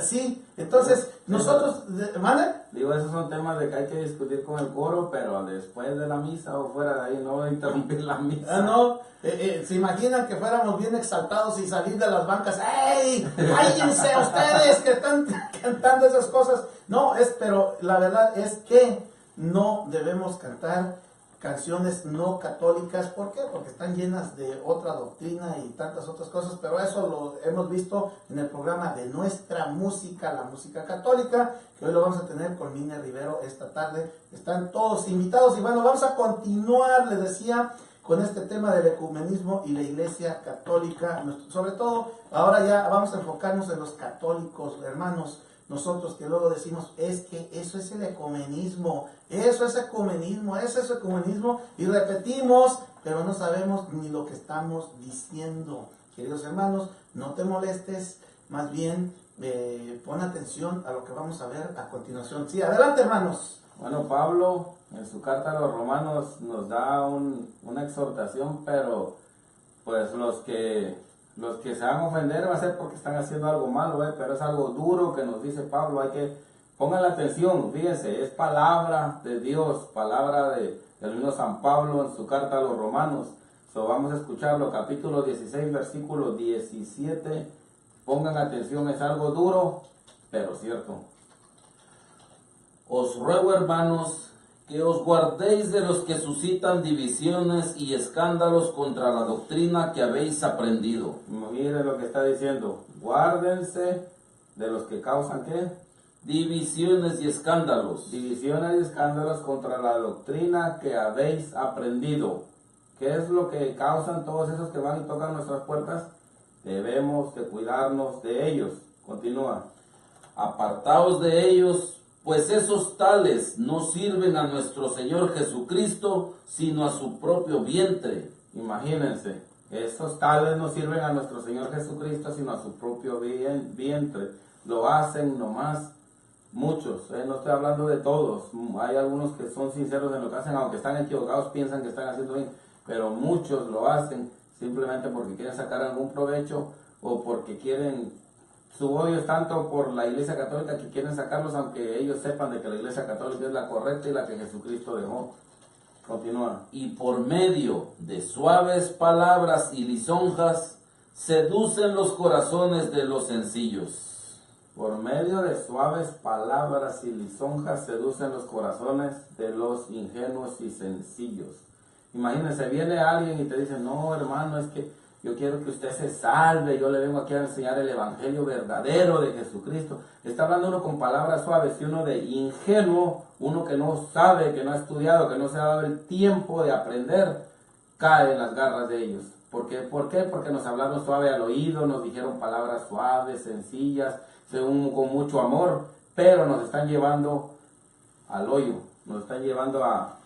Speaker 2: Sí, entonces, nosotros, ¿mande?
Speaker 4: Digo, esos son temas de que hay que discutir con el coro, pero después de la misa o fuera de ahí, no interrumpir la misa.
Speaker 2: No, se imaginan que fuéramos bien exaltados y salir de las bancas. ¡Ey! ¡Cállense ustedes que están cantando esas cosas! No, pero la verdad es que no debemos cantar canciones no católicas. ¿Por qué? Porque están llenas de otra doctrina y tantas otras cosas, pero eso lo hemos visto en el programa de nuestra música, la música católica, que hoy lo vamos a tener con Mine Rivero esta tarde. Están todos invitados y bueno, vamos a continuar, les decía, con este tema del ecumenismo y la Iglesia Católica. Sobre todo, ahora ya vamos a enfocarnos en los católicos, hermanos. Nosotros que luego decimos, es que eso es el ecumenismo, eso es ecumenismo, y repetimos, pero no sabemos ni lo que estamos diciendo. Queridos hermanos, no te molestes, más bien pon atención a lo que vamos a ver a continuación. Sí, adelante, hermanos.
Speaker 4: Bueno, Pablo en su carta a los romanos nos da una exhortación, pero pues los que se van a ofender va a ser porque están haciendo algo malo, pero es algo duro que nos dice Pablo. Hay que pongan la atención, fíjense, es palabra de Dios, palabra del mismo San Pablo en su carta a los romanos. Vamos a escucharlo, capítulo 16, versículo 17. Pongan atención, es algo duro, pero cierto.
Speaker 3: Os ruego, hermanos, que os guardéis de los que suscitan divisiones y escándalos contra la doctrina que habéis aprendido.
Speaker 4: Mire lo que está diciendo, guárdense de los que causan ¿qué?
Speaker 3: Divisiones y escándalos.
Speaker 4: Divisiones y escándalos contra la doctrina que habéis aprendido. ¿Qué es lo que causan todos esos que van y tocan nuestras puertas? Debemos de cuidarnos de ellos. Continúa.
Speaker 3: Apartaos de ellos, pues esos tales no sirven a nuestro Señor Jesucristo, sino a su propio vientre.
Speaker 4: Imagínense, esos tales no sirven a nuestro Señor Jesucristo, sino a su propio vientre. Lo hacen nomás muchos, no estoy hablando de todos. Hay algunos que son sinceros en lo que hacen, aunque están equivocados, piensan que están haciendo bien, pero muchos lo hacen simplemente porque quieren sacar algún provecho o porque quieren. Su odio es tanto por la Iglesia Católica que quieren sacarlos, aunque ellos sepan de que la Iglesia Católica es la correcta y la que Jesucristo dejó. Continúa.
Speaker 3: Y por medio de suaves palabras y lisonjas seducen los corazones de los sencillos.
Speaker 4: Por medio de suaves palabras y lisonjas seducen los corazones de los ingenuos y sencillos. Imagínense, viene alguien y te dice, no, hermano, es que yo quiero que usted se salve, yo le vengo aquí a enseñar el evangelio verdadero de Jesucristo. Está hablando uno con palabras suaves, y uno de ingenuo, uno que no sabe, que no ha estudiado, que no se ha dado el tiempo de aprender, cae en las garras de ellos. ¿Por qué? Porque nos hablaron suave al oído, nos dijeron palabras suaves, sencillas, con mucho amor, pero nos están llevando al hoyo, nos están llevando a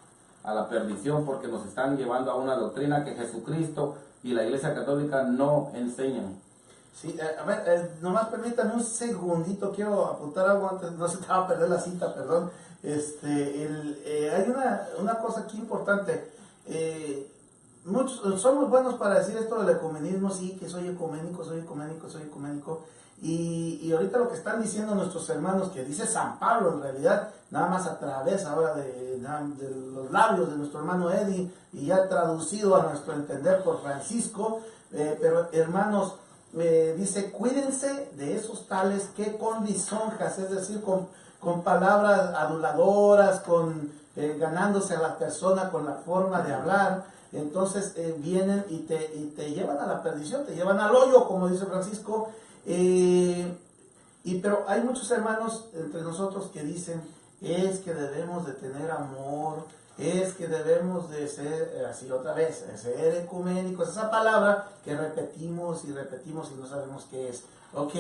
Speaker 4: la perdición, porque nos están llevando a una doctrina que Jesucristo y la Iglesia Católica no enseñan.
Speaker 2: Sí, a ver, nomás permítanme un segundito, quiero apuntar algo antes, no se te va a perder la cita, perdón. Hay una cosa aquí importante. Muchos somos buenos para decir esto del ecumenismo, sí, que soy ecuménico. Y ahorita lo que están diciendo nuestros hermanos, que dice San Pablo en realidad, nada más a través ahora de los labios de nuestro hermano Eddie, y ya traducido a nuestro entender por Francisco, pero hermanos, dice, cuídense de esos tales que con lisonjas, es decir, con palabras aduladoras, ganándose a la persona con la forma de hablar. Entonces vienen y te llevan a la perdición, te llevan al hoyo, como dice Francisco. Pero hay muchos hermanos entre nosotros que dicen, es que debemos de tener amor, es que debemos de ser, así otra vez, ser ecuménicos, esa palabra que repetimos y no sabemos qué es. Ok,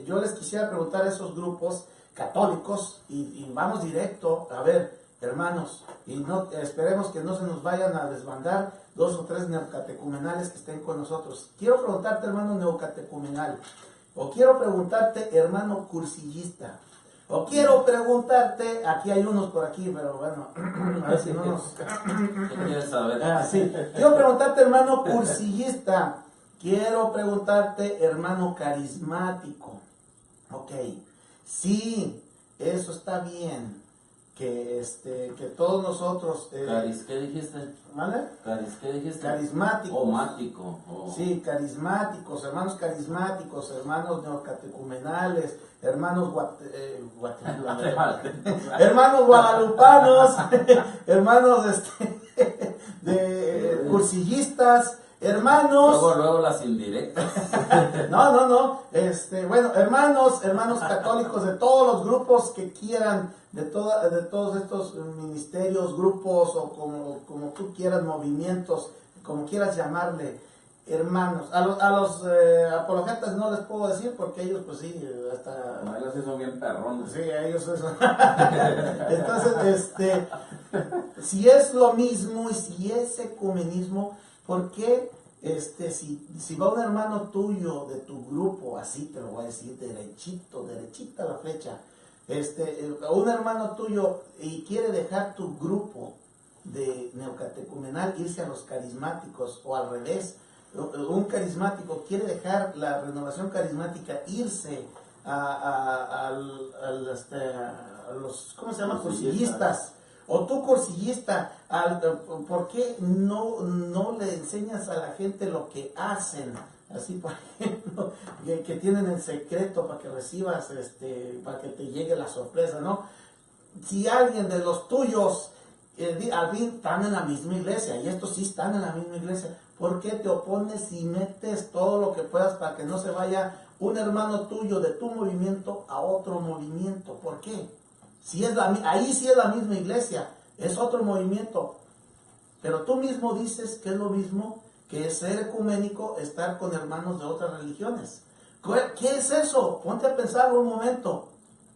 Speaker 2: yo les quisiera preguntar a esos grupos, católicos y vamos directo, a ver, hermanos, y no esperemos que no se nos vayan a desbandar 2 o 3 neocatecumenales que estén con nosotros. Quiero preguntarte, hermano neocatecumenal, o quiero preguntarte, hermano cursillista, o quiero preguntarte, aquí hay unos por aquí, pero bueno, a ver si no nos...
Speaker 3: ¿Qué quieres saber?
Speaker 2: Sí. Quiero preguntarte, hermano cursillista, quiero preguntarte, hermano carismático. Ok, sí, eso está bien, que todos nosotros...
Speaker 3: ¿Qué dijiste?
Speaker 2: ¿Vale?
Speaker 3: ¿Qué dijiste?
Speaker 2: Carismáticos.
Speaker 3: O mático.
Speaker 2: Sí, carismáticos, hermanos neocatecumenales, hermanos hermanos guadalupanos, hermanos de cursillistas, hermanos...
Speaker 3: Luego las indirectas.
Speaker 2: No. Bueno, hermanos católicos de todos los grupos que quieran, de todos estos ministerios, grupos o como tú quieras, movimientos, como quieras llamarle, hermanos. A los apologetas no les puedo decir porque ellos pues sí, hasta...
Speaker 4: No, ellos sí son bien perrones.
Speaker 2: Sí, ellos eso. Entonces, si es lo mismo y si es ecumenismo, ¿por qué si va un hermano tuyo de tu grupo, así te lo voy a decir, derechita la flecha, un hermano tuyo y quiere dejar tu grupo de neocatecumenal, irse a los carismáticos, o al revés, un carismático quiere dejar la renovación carismática, irse a los, ¿cómo se llama? Cursillistas. O tú cursillista, ¿por qué no le enseñas a la gente lo que hacen? Así, por ejemplo, que tienen en secreto para que recibas, para que te llegue la sorpresa, ¿no? Si alguien de los tuyos, al fin están en la misma iglesia, y estos sí están en la misma iglesia, ¿por qué te opones y metes todo lo que puedas para que no se vaya un hermano tuyo de tu movimiento a otro movimiento? ¿Por qué? Ahí sí es la misma iglesia, es otro movimiento, pero tú mismo dices que es lo mismo que ser ecuménico, estar con hermanos de otras religiones. ¿Qué es eso? Ponte a pensarlo un momento.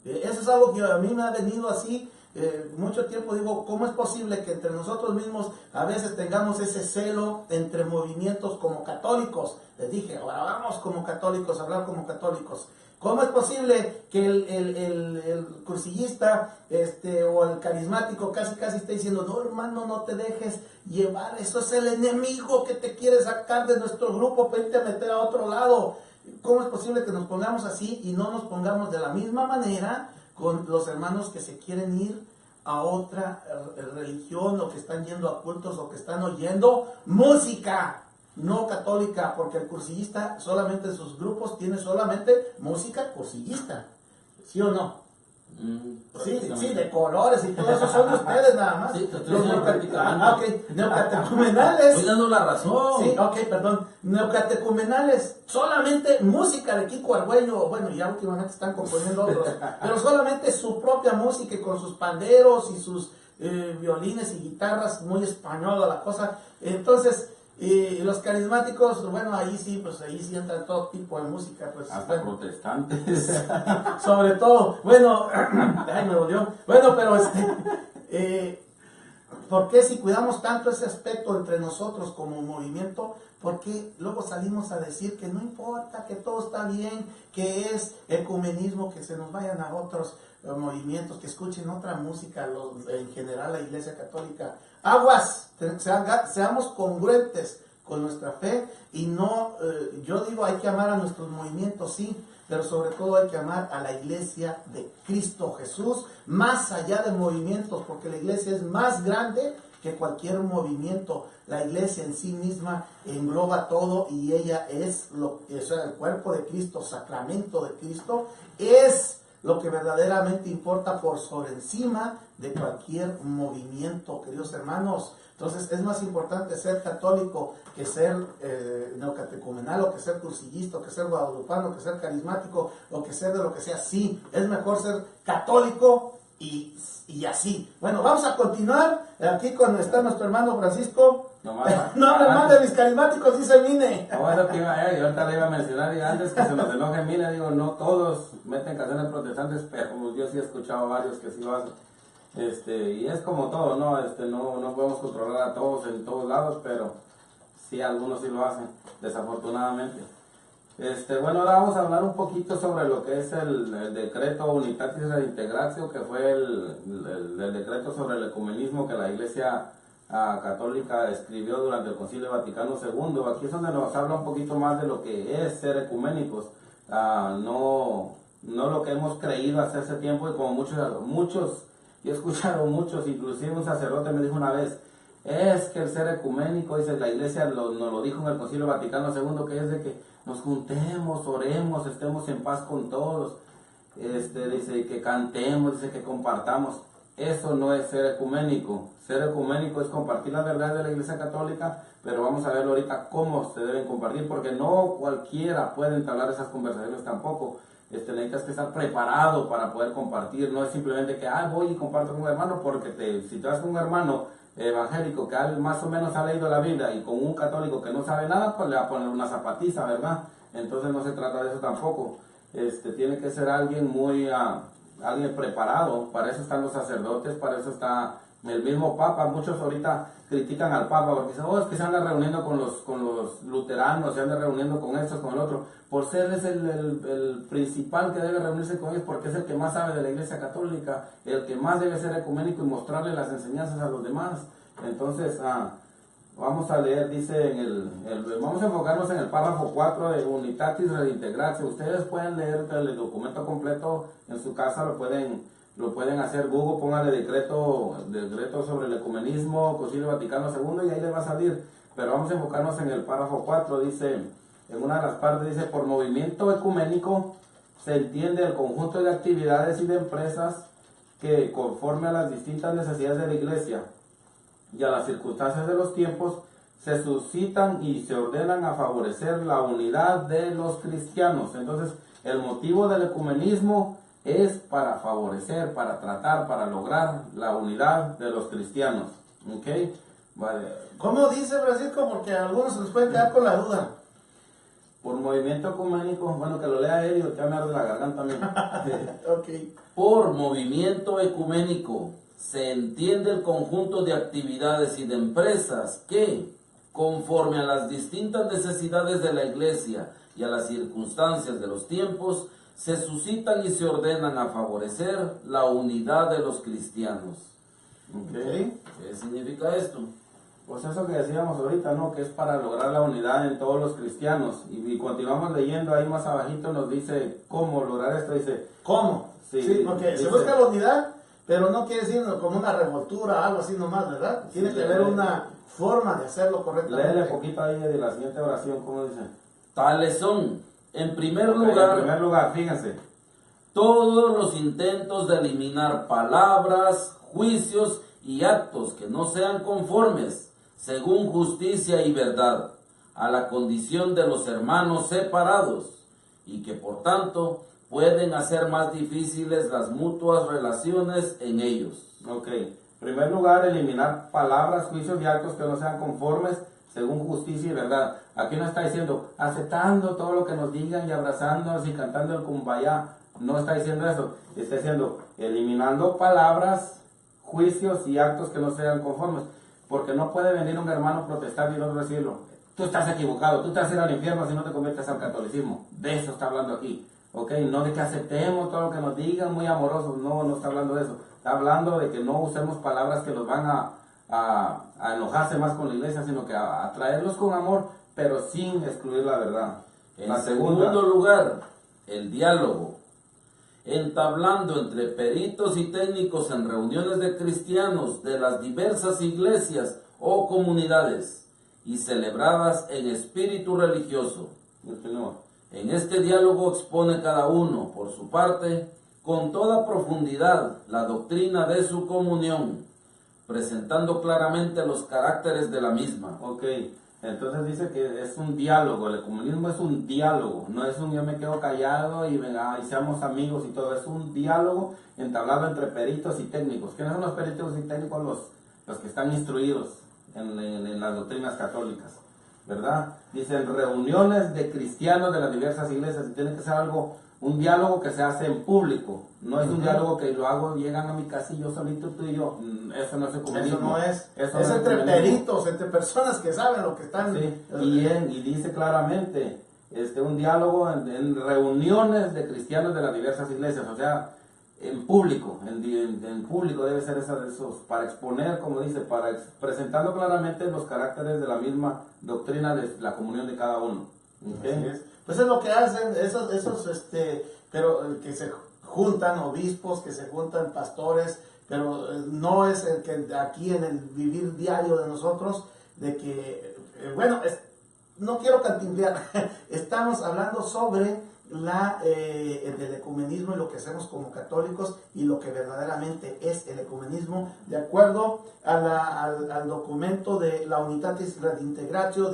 Speaker 2: Eso es algo que a mí me ha venido así mucho tiempo. Digo, ¿cómo es posible que entre nosotros mismos a veces tengamos ese celo entre movimientos como católicos? Les dije, ahora vamos como católicos, a hablar como católicos. ¿Cómo es posible que el cursillista o el carismático casi esté diciendo, no hermano, no te dejes llevar, eso es el enemigo que te quiere sacar de nuestro grupo para irte a meter a otro lado? ¿Cómo es posible que nos pongamos así y no nos pongamos de la misma manera con los hermanos que se quieren ir a otra religión, o que están yendo a cultos, o que están oyendo música no católica? Porque el cursillista solamente en sus grupos tiene solamente música cursillista, ¿sí o no? Sí, de colores y todo eso son de ustedes nada más.
Speaker 3: Sí, te estoy diciendo prácticamente.
Speaker 2: Neocatecumenales.
Speaker 3: Estoy dando la razón.
Speaker 2: Sí, perdón. Neocatecumenales, solamente música de Kiko Argüello, bueno, ya últimamente están componiendo otros, pero solamente su propia música con sus panderos y sus violines y guitarras, muy española la cosa. Entonces, los carismáticos, bueno, ahí sí entra todo tipo de música, pues.
Speaker 4: Hasta protestantes.
Speaker 2: Sobre todo, bueno, ay, me dolió. Bueno, pero ¿por qué si cuidamos tanto ese aspecto entre nosotros como movimiento, por qué luego salimos a decir que no importa, que todo está bien, que es ecumenismo, que se nos vayan a otros movimientos, que escuchen otra música, en general la Iglesia Católica? Aguas, seamos congruentes con nuestra fe y no, yo digo, hay que amar a nuestros movimientos, sí, pero sobre todo hay que amar a la iglesia de Cristo Jesús, más allá de movimientos, porque la iglesia es más grande que cualquier movimiento. La iglesia en sí misma engloba todo y ella es el cuerpo de Cristo, sacramento de Cristo, es lo que verdaderamente importa por sobre encima de cualquier movimiento, queridos hermanos. Entonces es más importante ser católico que ser neocatecumenal, o que ser cursillista, o que ser guadalupano, o que ser carismático, o que ser de lo que sea. Sí, es mejor ser católico y así. Bueno, vamos a continuar. Aquí está nuestro hermano Francisco.
Speaker 4: Nomás,
Speaker 2: No hable más de mis carismáticos, dice Mine.
Speaker 4: No, eso que iba a, y ahorita le iba a mencionar, y antes que se nos enoje, mira, digo, no todos meten canciones protestantes, pero yo sí he escuchado varios que sí lo hacen. Y es como todo, ¿no? No podemos controlar a todos en todos lados, pero sí, algunos sí lo hacen, desafortunadamente. Bueno, ahora vamos a hablar un poquito sobre lo que es el decreto Unitatis Redintegratio, que fue el decreto sobre el ecumenismo que la Iglesia católica escribió durante el Concilio Vaticano II. Aquí es donde nos habla un poquito más de lo que es ser ecuménicos, no lo que hemos creído hace ese tiempo, y como muchos, yo he escuchado muchos, inclusive un sacerdote me dijo una vez, es que el ser ecuménico, dice, la Iglesia nos lo dijo en el Concilio Vaticano II, que es de que nos juntemos, oremos, estemos en paz con todos, dice que cantemos, dice que compartamos. Eso no es ser ecuménico. Ser ecuménico es compartir la verdad de la Iglesia Católica, pero vamos a verlo ahorita cómo se deben compartir, porque no cualquiera puede entablar esas conversaciones tampoco. Necesitas que estar preparado para poder compartir. No es simplemente que voy y comparto con un hermano, porque si te vas con un hermano evangélico que más o menos ha leído la Biblia, y con un católico que no sabe nada, pues le va a poner una zapatiza, ¿verdad? Entonces no se trata de eso tampoco. Tiene que ser alguien alguien preparado. Para eso están los sacerdotes, para eso está el mismo Papa. Muchos ahorita critican al Papa porque dicen, es que se anda reuniendo con los luteranos, se anda reuniendo con estos, con el otro. Por ser es el principal que debe reunirse con ellos, porque es el que más sabe de la Iglesia Católica, el que más debe ser ecuménico y mostrarle las enseñanzas a los demás. Entonces, vamos a leer, dice, vamos a enfocarnos en el párrafo 4 de Unitatis Redintegratio. Ustedes pueden leer el documento completo en su casa, lo pueden hacer. Google, póngale decreto sobre el ecumenismo, Concilio Vaticano II, y ahí les va a salir. Pero vamos a enfocarnos en el párrafo 4, dice, en una de las partes dice, por movimiento ecuménico se entiende el conjunto de actividades y de empresas que, conforme a las distintas necesidades de la Iglesia y a las circunstancias de los tiempos, se suscitan y se ordenan a favorecer la unidad de los cristianos. Entonces, el motivo del ecumenismo es para favorecer, para tratar, para lograr la unidad de los cristianos. ¿Ok? Vale.
Speaker 2: ¿Cómo dice, Francisco? Porque a algunos se les puede quedar con la duda.
Speaker 4: Por movimiento ecuménico, bueno, que lo lea él y que me arde la garganta también.
Speaker 2: Ok.
Speaker 3: Por movimiento ecuménico se entiende el conjunto de actividades y de empresas que, conforme a las distintas necesidades de la Iglesia y a las circunstancias de los tiempos, se suscitan y se ordenan a favorecer la unidad de los cristianos.
Speaker 4: ¿Okay?
Speaker 3: ¿Qué significa esto?
Speaker 4: Pues eso que decíamos ahorita, ¿no? Que es para lograr la unidad en todos los cristianos. Y continuamos leyendo, ahí más abajito nos dice cómo lograr esto. Dice,
Speaker 2: ¿cómo? Sí, porque se busca la unidad, pero no quiere decir como una revoltura, algo así nomás, ¿verdad? Tiene que haber una forma de hacerlo correctamente.
Speaker 4: Léele poquito ahí de la siguiente oración, ¿cómo dice?
Speaker 3: Tales son, en primer
Speaker 4: En primer lugar, fíjense,
Speaker 3: todos los intentos de eliminar palabras, juicios y actos que no sean conformes, según justicia y verdad, a la condición de los hermanos separados, y que por tanto pueden hacer más difíciles las mutuas relaciones en ellos.
Speaker 4: Ok. En primer lugar, eliminar palabras, juicios y actos que no sean conformes, según justicia y verdad. Aquí no está diciendo aceptando todo lo que nos digan y abrazándonos y cantando el Kumbaya. No está diciendo eso. Está diciendo eliminando palabras, juicios y actos que no sean conformes. Porque no puede venir un hermano protestar y no decirlo. Tú estás equivocado, tú te vas a ir al infierno si no te conviertes al catolicismo. De eso está hablando aquí. Ok, no de que aceptemos todo lo que nos digan, muy amorosos. No está hablando de eso. Está hablando de que no usemos palabras que nos van a enojarse más con la iglesia, sino que a traerlos con amor, pero sin excluir la verdad.
Speaker 3: En segundo lugar, el diálogo, entablando entre peritos y técnicos en reuniones de cristianos de las diversas iglesias o comunidades y celebradas en espíritu religioso. En este diálogo expone cada uno, por su parte, con toda profundidad la doctrina de su comunión, presentando claramente los caracteres de la misma.
Speaker 4: Ok, entonces dice que es un diálogo, el ecumenismo es un diálogo, no es un yo me quedo callado y seamos amigos y todo, es un diálogo entablado entre peritos y técnicos. ¿Quiénes son los peritos y técnicos? Los que están instruidos, en las doctrinas católicas, ¿verdad? Dicen reuniones de cristianos de las diversas iglesias, y tiene que ser algo, un diálogo que se hace en público, no es un diálogo que lo hago, llegan a mi casa y yo solito, tú y yo, eso no es ecumenismo.
Speaker 2: Eso no es,
Speaker 4: Eso
Speaker 2: es
Speaker 4: no
Speaker 2: entre
Speaker 4: ecumenismo.
Speaker 2: peritos, entre personas que saben lo que están...
Speaker 4: Sí, y dice claramente, un diálogo en reuniones de cristianos de las diversas iglesias, o sea, en público, en público debe ser esos, para exponer, como dice, presentando claramente los caracteres de la misma doctrina de la comunión de cada uno. ¿Okay?
Speaker 2: Así es. Pues es lo que hacen esos pero que se juntan obispos, que se juntan pastores, pero no es el que aquí en el vivir diario de nosotros, de que, no quiero cantimbrear, estamos hablando sobre del ecumenismo y lo que hacemos como católicos y lo que verdaderamente es el ecumenismo, de acuerdo al documento de la Unitatis Redintegratio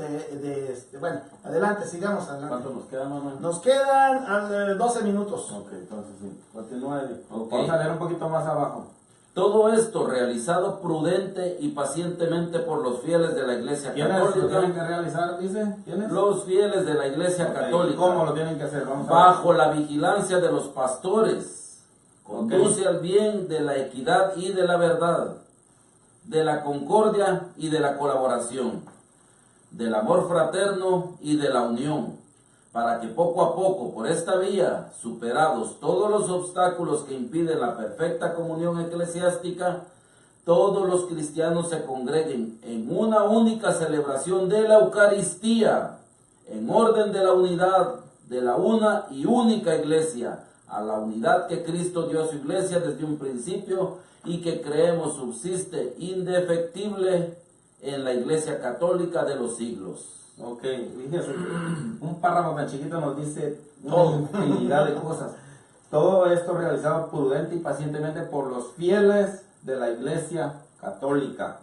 Speaker 2: adelante, sigamos adelante.
Speaker 4: ¿Cuánto nos queda, mamá?
Speaker 2: Nos quedan 12 minutos.
Speaker 4: Ok, entonces sí, continúe.
Speaker 3: Ok.
Speaker 4: Vamos a leer un poquito más abajo.
Speaker 3: Todo esto realizado prudente y pacientemente por los fieles de la Iglesia
Speaker 4: ¿Quiénes lo tienen
Speaker 3: Católica.
Speaker 4: que realizar, dice? ¿Quiénes?
Speaker 3: Los fieles de la Iglesia
Speaker 4: Ok,
Speaker 3: Católica.
Speaker 4: ¿cómo lo tienen que hacer? Vamos a ver.
Speaker 3: Bajo la vigilancia de los pastores, conduce al bien de la equidad y de la verdad, de la concordia y de la colaboración, del amor fraterno y de la unión, para que poco a poco, por esta vía, superados todos los obstáculos que impiden la perfecta comunión eclesiástica, todos los cristianos se congreguen en una única celebración de la Eucaristía, en orden de la unidad de la una y única iglesia, a la unidad que Cristo dio a su iglesia desde un principio y que creemos subsiste indefectible en la Iglesia Católica de los siglos.
Speaker 4: Ok, fíjese, un párrafo tan chiquito nos dice una infinidad de cosas. Todo esto realizado prudente y pacientemente por los fieles de la Iglesia Católica.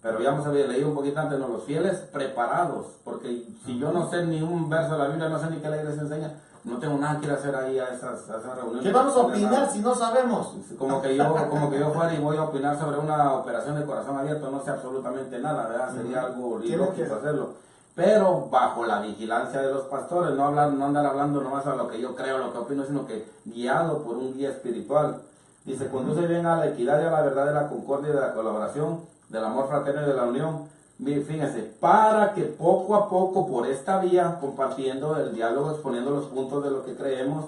Speaker 4: Pero ya hemos leído un poquito antes, ¿no? Los fieles preparados, porque si yo no sé ni un verso de la Biblia, no sé ni qué la Iglesia enseña, no tengo nada que ir a hacer ahí a esas reuniones.
Speaker 2: ¿Qué vamos a opinar si no sabemos?
Speaker 4: Como que yo fuera y voy a opinar sobre una operación de corazón abierto, no sé absolutamente nada, ¿verdad? Sería algo ilógico hacerlo. Pero bajo la vigilancia de los pastores, no andar hablando nomás a lo que yo creo, lo que opino, sino que guiado por un guía espiritual. Dice, conduce bien a la equidad y a la verdad de la concordia y de la colaboración, del amor fraterno y de la unión. Fíjense, para que poco a poco por esta vía, compartiendo el diálogo, exponiendo los puntos de lo que creemos,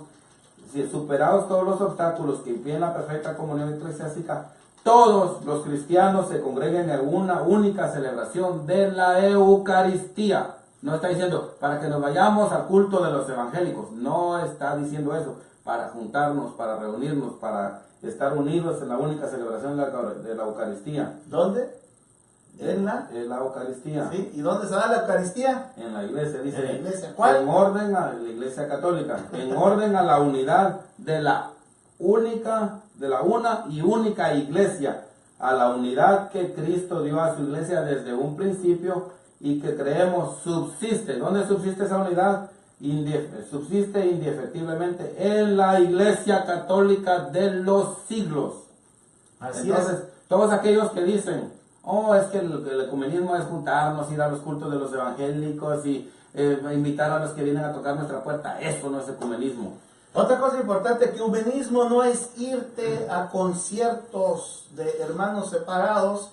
Speaker 4: si superados todos los obstáculos que impiden la perfecta comunión eclesiástica, todos los cristianos se congreguen en una única celebración de la Eucaristía. No está diciendo para que nos vayamos al culto de los evangélicos, no está diciendo eso, para juntarnos, para reunirnos, para estar unidos en la única celebración de la Eucaristía.
Speaker 2: ¿Dónde? En la
Speaker 4: Eucaristía.
Speaker 2: ¿Sí? ¿Y dónde se da la Eucaristía?
Speaker 4: En la iglesia, dice.
Speaker 2: ¿En la iglesia cuál?
Speaker 4: En orden a la Iglesia Católica, en orden a la unidad de la una y única iglesia, a la unidad que Cristo dio a su iglesia desde un principio y que creemos subsiste. ¿Dónde subsiste esa unidad? Subsiste indefectiblemente en la Iglesia Católica de los siglos.
Speaker 2: Así
Speaker 4: Entonces, todos aquellos que dicen, es que el ecumenismo es juntarnos, ir a los cultos de los evangélicos y invitar a los que vienen a tocar nuestra puerta, eso no es ecumenismo.
Speaker 2: Otra cosa importante, que ecumenismo no es irte a conciertos de hermanos separados,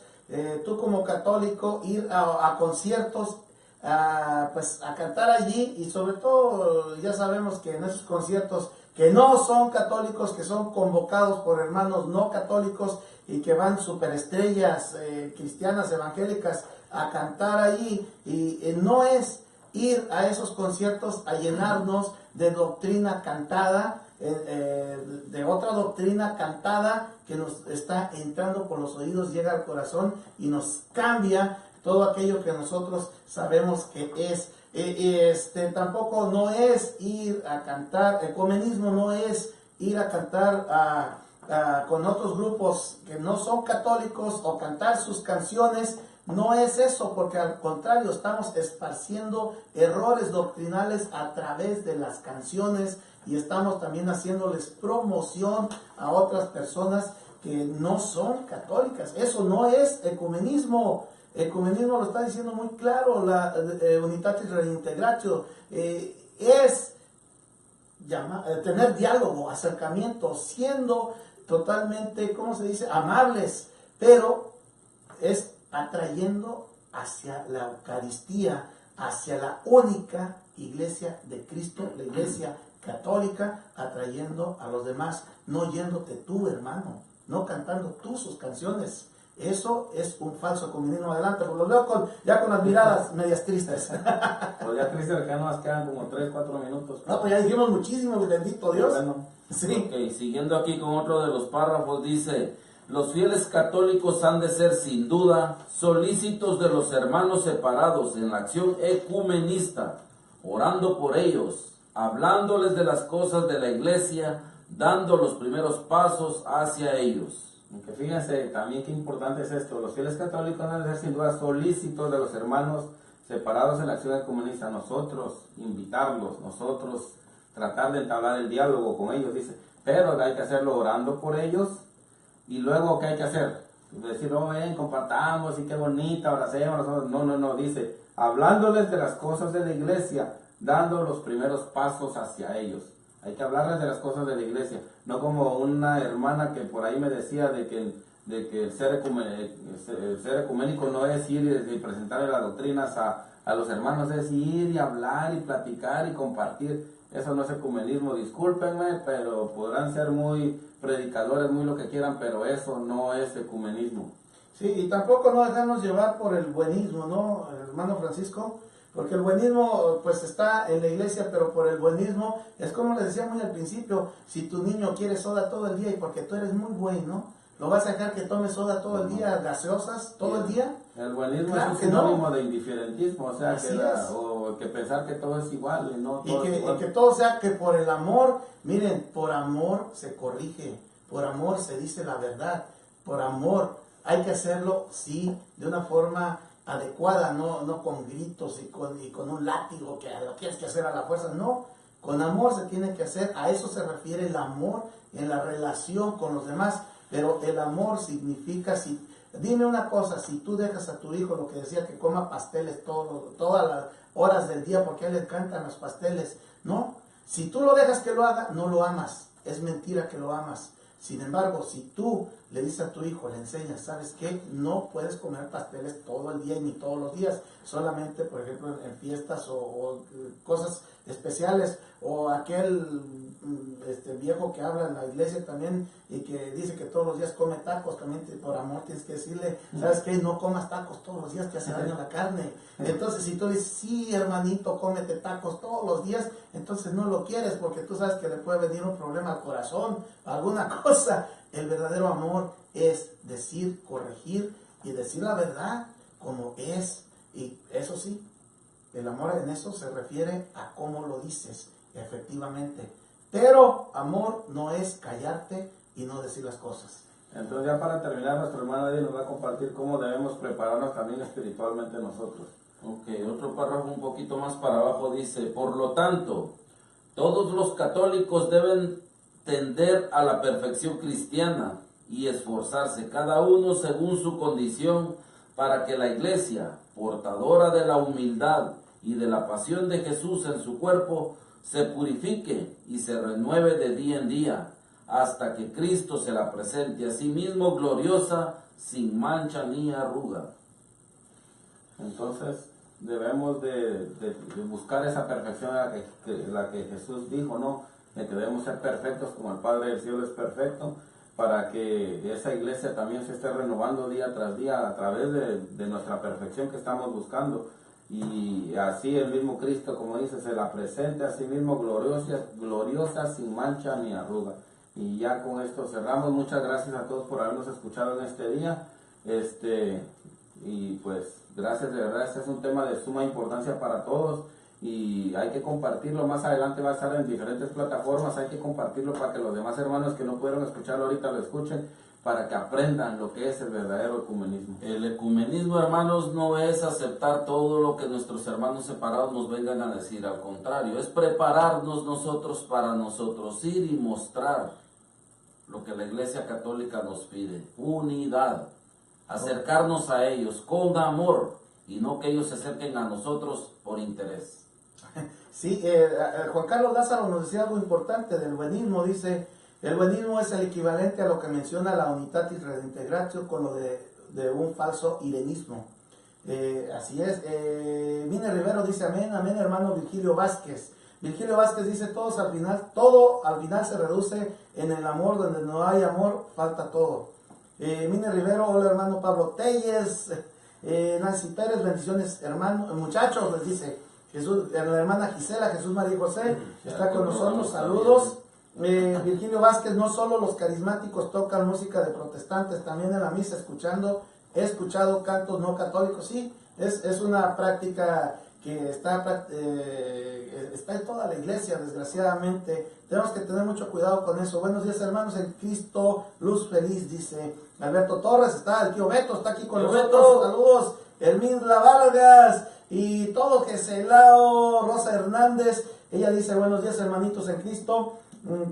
Speaker 2: tú como católico ir a conciertos, a cantar allí, y sobre todo ya sabemos que en esos conciertos que no son católicos, que son convocados por hermanos no católicos y que van superestrellas cristianas evangélicas a cantar allí, y no es ir a esos conciertos a llenarnos de doctrina cantada, de otra doctrina cantada que nos está entrando por los oídos, llega al corazón y nos cambia todo aquello que nosotros sabemos que es. Tampoco no es ir a cantar, ecumenismo no es ir a cantar con otros grupos que no son católicos o cantar sus canciones. No es eso, porque al contrario, estamos esparciendo errores doctrinales a través de las canciones y estamos también haciéndoles promoción a otras personas que no son católicas. Eso no es ecumenismo. Ecumenismo lo está diciendo muy claro, la Unitatis Reintegratio, es tener diálogo, acercamiento, siendo totalmente, ¿cómo se dice?, amables, pero es atrayendo hacia la Eucaristía, hacia la única iglesia de Cristo, la iglesia católica, atrayendo a los demás, no yéndote tú, hermano, no cantando tú sus canciones. Eso es un falso comunismo. Adelante, pues los veo ya con las miradas medias tristes.
Speaker 4: Pues ya triste, que nos quedan como 3-4 minutos.
Speaker 2: No, pues ya dijimos muchísimo, bendito Dios.
Speaker 4: Bueno,
Speaker 2: Sí.
Speaker 3: Ok, siguiendo aquí con otro de los párrafos, dice: los fieles católicos han de ser sin duda solícitos de los hermanos separados en la acción ecumenista, orando por ellos, hablándoles de las cosas de la iglesia, dando los primeros pasos hacia ellos.
Speaker 4: aunque fíjense también qué importante es esto, los fieles católicos han de ser sin duda solícitos de los hermanos separados en la acción ecumenista, nosotros invitarlos, nosotros tratar de entablar el diálogo con ellos, dice, pero hay que hacerlo orando por ellos. Y luego, ¿qué hay que hacer? Decir, oh, ven, compartamos, y qué bonita, abracemos. No, dice, hablándoles de las cosas de la iglesia, dando los primeros pasos hacia ellos. Hay que hablarles de las cosas de la iglesia, no como una hermana que por ahí me decía de que el ser ecuménico no es ir y presentarle las doctrinas a los hermanos, es ir y hablar y platicar y compartir. Eso no es ecumenismo, discúlpenme, pero podrán ser muy predicadores, muy lo que quieran, pero eso no es ecumenismo.
Speaker 2: Sí, y tampoco no dejarnos llevar por el buenismo, ¿no, hermano Francisco? Porque el buenismo pues está en la iglesia, pero por el buenismo es como les decía muy al principio, si tu niño quiere soda todo el día y porque tú eres muy bueno, ¿lo vas a dejar que tome soda todo el día, gaseosas todo el día?
Speaker 4: El buenismo
Speaker 2: Claro
Speaker 4: es
Speaker 2: que
Speaker 4: un sinónimo
Speaker 2: no.
Speaker 4: de indiferentismo, o sea, o que pensar que todo es igual y no todo es igual.
Speaker 2: Y que todo sea que por el amor, miren, por amor se corrige, por amor se dice la verdad, por amor hay que hacerlo, sí, de una forma adecuada, no con gritos y con un látigo que lo tienes que hacer a la fuerza, no, con amor se tiene que hacer, a eso se refiere el amor en la relación con los demás, pero el amor significa, dime una cosa, si tú dejas a tu hijo, lo que decía, que coma pasteles todas las horas del día porque a él le encantan los pasteles, no, si tú lo dejas que lo haga, no lo amas, es mentira que lo amas. Sin embargo, si tú le dices a tu hijo, le enseñas, ¿sabes qué? No puedes comer pasteles todo el día ni todos los días, solamente, por ejemplo, en fiestas o cosas especiales, o aquel viejo que habla en la iglesia también y que dice que todos los días come tacos, también por amor tienes que decirle, ¿sabes qué? No comas tacos todos los días, te hace daño la carne. Entonces, si tú dices, sí, hermanito, cómete tacos todos los días, entonces no lo quieres porque tú sabes que le puede venir un problema al corazón, alguna cosa. El verdadero amor es decir, corregir y decir la verdad como es. Y eso sí, el amor en eso se refiere a cómo lo dices, efectivamente. Pero amor no es callarte y no decir las cosas.
Speaker 4: Entonces ya para terminar, nuestro hermano Eddie nos va a compartir cómo debemos prepararnos también espiritualmente nosotros.
Speaker 3: Ok, otro párrafo un poquito más para abajo dice: por lo tanto, todos los católicos deben tender a la perfección cristiana y esforzarse cada uno según su condición para que la iglesia, portadora de la humildad y de la pasión de Jesús en su cuerpo, se purifique y se renueve de día en día, hasta que Cristo se la presente a sí mismo gloriosa, sin mancha ni arruga.
Speaker 4: Entonces debemos de buscar esa perfección la que Jesús dijo, ¿no? De que debemos ser perfectos como el Padre del Cielo es perfecto, para que esa iglesia también se esté renovando día tras día a través de nuestra perfección que estamos buscando. Y así el mismo Cristo, como dice, se la presente a sí mismo gloriosa, sin mancha ni arruga. Y ya con esto cerramos. Muchas gracias a todos por habernos escuchado en este día. Y pues gracias, de verdad, este es un tema de suma importancia para todos y hay que compartirlo. Más adelante va a estar en diferentes plataformas, hay que compartirlo para que los demás hermanos que no pudieron escucharlo ahorita lo escuchen, para que aprendan lo que es el verdadero ecumenismo.
Speaker 3: El ecumenismo, hermanos, no es aceptar todo lo que nuestros hermanos separados nos vengan a decir, al contrario, es prepararnos nosotros para nosotros ir y mostrar lo que la Iglesia Católica nos pide: unidad. acercarnos a ellos con amor y no que ellos se acerquen a nosotros por interés.
Speaker 2: Sí, Juan Carlos Lázaro nos decía algo importante del buenismo. Dice, el buenismo es el equivalente a lo que menciona la Unitatis Redintegratio con lo de un falso irenismo. Así es. Mine Rivero dice, amén, amén, hermano Virgilio Vázquez. Virgilio Vázquez dice, todo al final se reduce en el amor. Donde no hay amor, falta todo. Mine Rivero, hola hermano Pablo Telles. Nancy Pérez, bendiciones hermano, muchachos, les dice Jesús, la hermana Gisela, Jesús María José, está con nosotros, saludos. Virgilio Vázquez, no solo los carismáticos tocan música de protestantes, también en la misa he escuchado cantos no católicos. Sí, es una práctica que está en toda la iglesia, desgraciadamente. Tenemos que tener mucho cuidado con eso. Buenos días hermanos en Cristo, luz feliz, dice Alberto Torres, está el tío Beto, está aquí con nosotros, saludos. Hermín Vargas y todo Geselao, Rosa Hernández, ella dice, buenos días hermanitos en Cristo,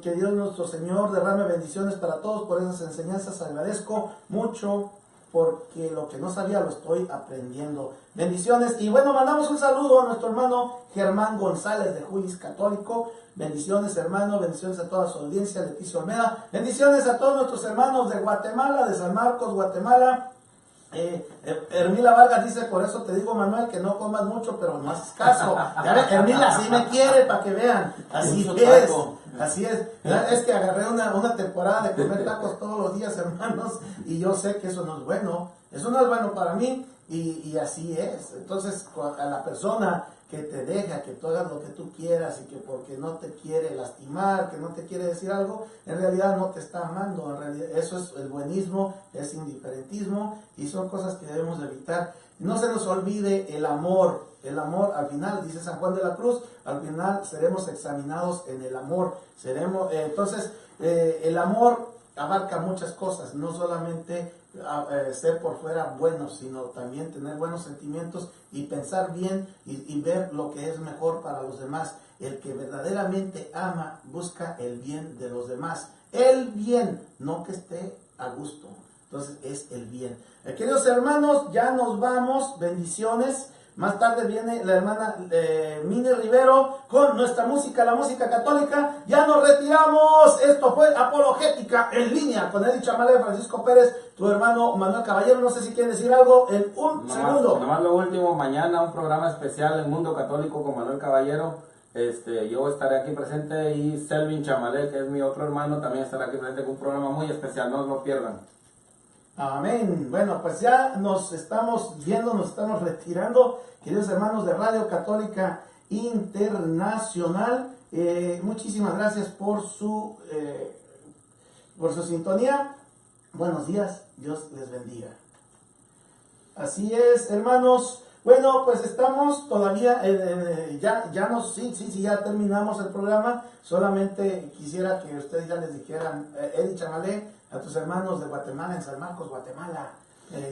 Speaker 2: que Dios nuestro Señor derrame bendiciones para todos por esas enseñanzas, agradezco mucho porque lo que no sabía lo estoy aprendiendo. Bendiciones. Y bueno, mandamos un saludo a nuestro hermano Germán González de Julis Católico. Bendiciones, hermano. Bendiciones a toda su audiencia, Leticia Olmeda. Bendiciones a todos nuestros hermanos de Guatemala, de San Marcos, Guatemala. Hermila Vargas dice, por eso te digo, Manuel, que no comas mucho, pero no haces caso. Ya ves, Hermila sí me quiere, para que vean. Así es. Así es. Es que agarré una temporada de comer tacos todos los días, hermanos, y yo sé que eso no es bueno. Eso no es bueno para mí, y así es. Entonces, a la persona que te deja que tú hagas lo que tú quieras y que porque no te quiere lastimar, que no te quiere decir algo, en realidad no te está amando. En realidad, eso es el buenismo, es indiferentismo, y son cosas que debemos de evitar. No se nos olvide el amor. El amor, al final, dice San Juan de la Cruz, al final seremos examinados en el amor. Entonces, el amor abarca muchas cosas, no solamente ser por fuera buenos, sino también tener buenos sentimientos y pensar bien y ver lo que es mejor para los demás. El que verdaderamente ama busca el bien de los demás. El bien, no que esté a gusto. Entonces, es el bien. Queridos hermanos, ya nos vamos. Bendiciones. Más tarde viene la hermana Mine Rivero con nuestra música, la música católica. Ya nos retiramos. Esto fue Apologética en línea con Edith Chamalé, Francisco Pérez, tu hermano Manuel Caballero. No sé si quieren decir algo en un segundo.
Speaker 4: Nomás lo último, mañana un programa especial en Mundo Católico con Manuel Caballero. Yo estaré aquí presente y Selvin Chamalé, que es mi otro hermano, también estará aquí presente con un programa muy especial. No lo pierdan.
Speaker 2: Amén. Bueno, pues ya nos estamos yendo, nos estamos retirando, queridos hermanos de Radio Católica Internacional. Muchísimas gracias por su sintonía. Buenos días, Dios les bendiga. Así es, hermanos. Bueno, pues estamos todavía, ya terminamos el programa. Solamente quisiera que ustedes ya les dijeran, Edith Chamalé, a tus hermanos de Guatemala, en San Marcos, Guatemala.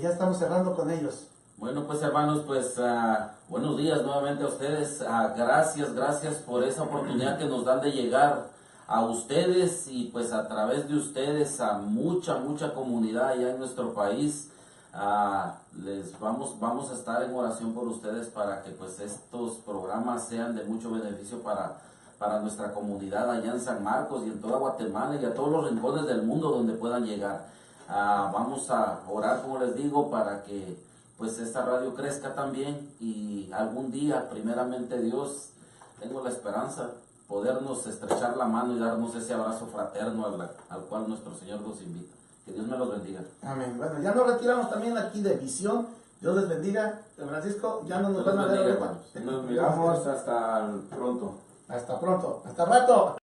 Speaker 2: Ya estamos cerrando con ellos.
Speaker 3: Bueno, pues hermanos, pues buenos días nuevamente a ustedes. Gracias por esa oportunidad que nos dan de llegar a ustedes y pues a través de ustedes a mucha comunidad allá en nuestro país. Les vamos a estar en oración por ustedes para que pues estos programas sean de mucho beneficio para nuestra comunidad allá en San Marcos y en toda Guatemala y a todos los rincones del mundo donde puedan llegar. Vamos a orar, como les digo, para que pues esta radio crezca también y algún día, primeramente Dios, tengo la esperanza, podernos estrechar la mano y darnos ese abrazo fraterno al cual nuestro Señor nos invita. Que Dios me los bendiga.
Speaker 2: Amén. Bueno, ya nos retiramos también aquí de Visión. Dios les bendiga. Francisco, ya no nos van a ver, hermanos.
Speaker 4: Nos miramos hasta pronto.
Speaker 2: Hasta pronto. Hasta rato.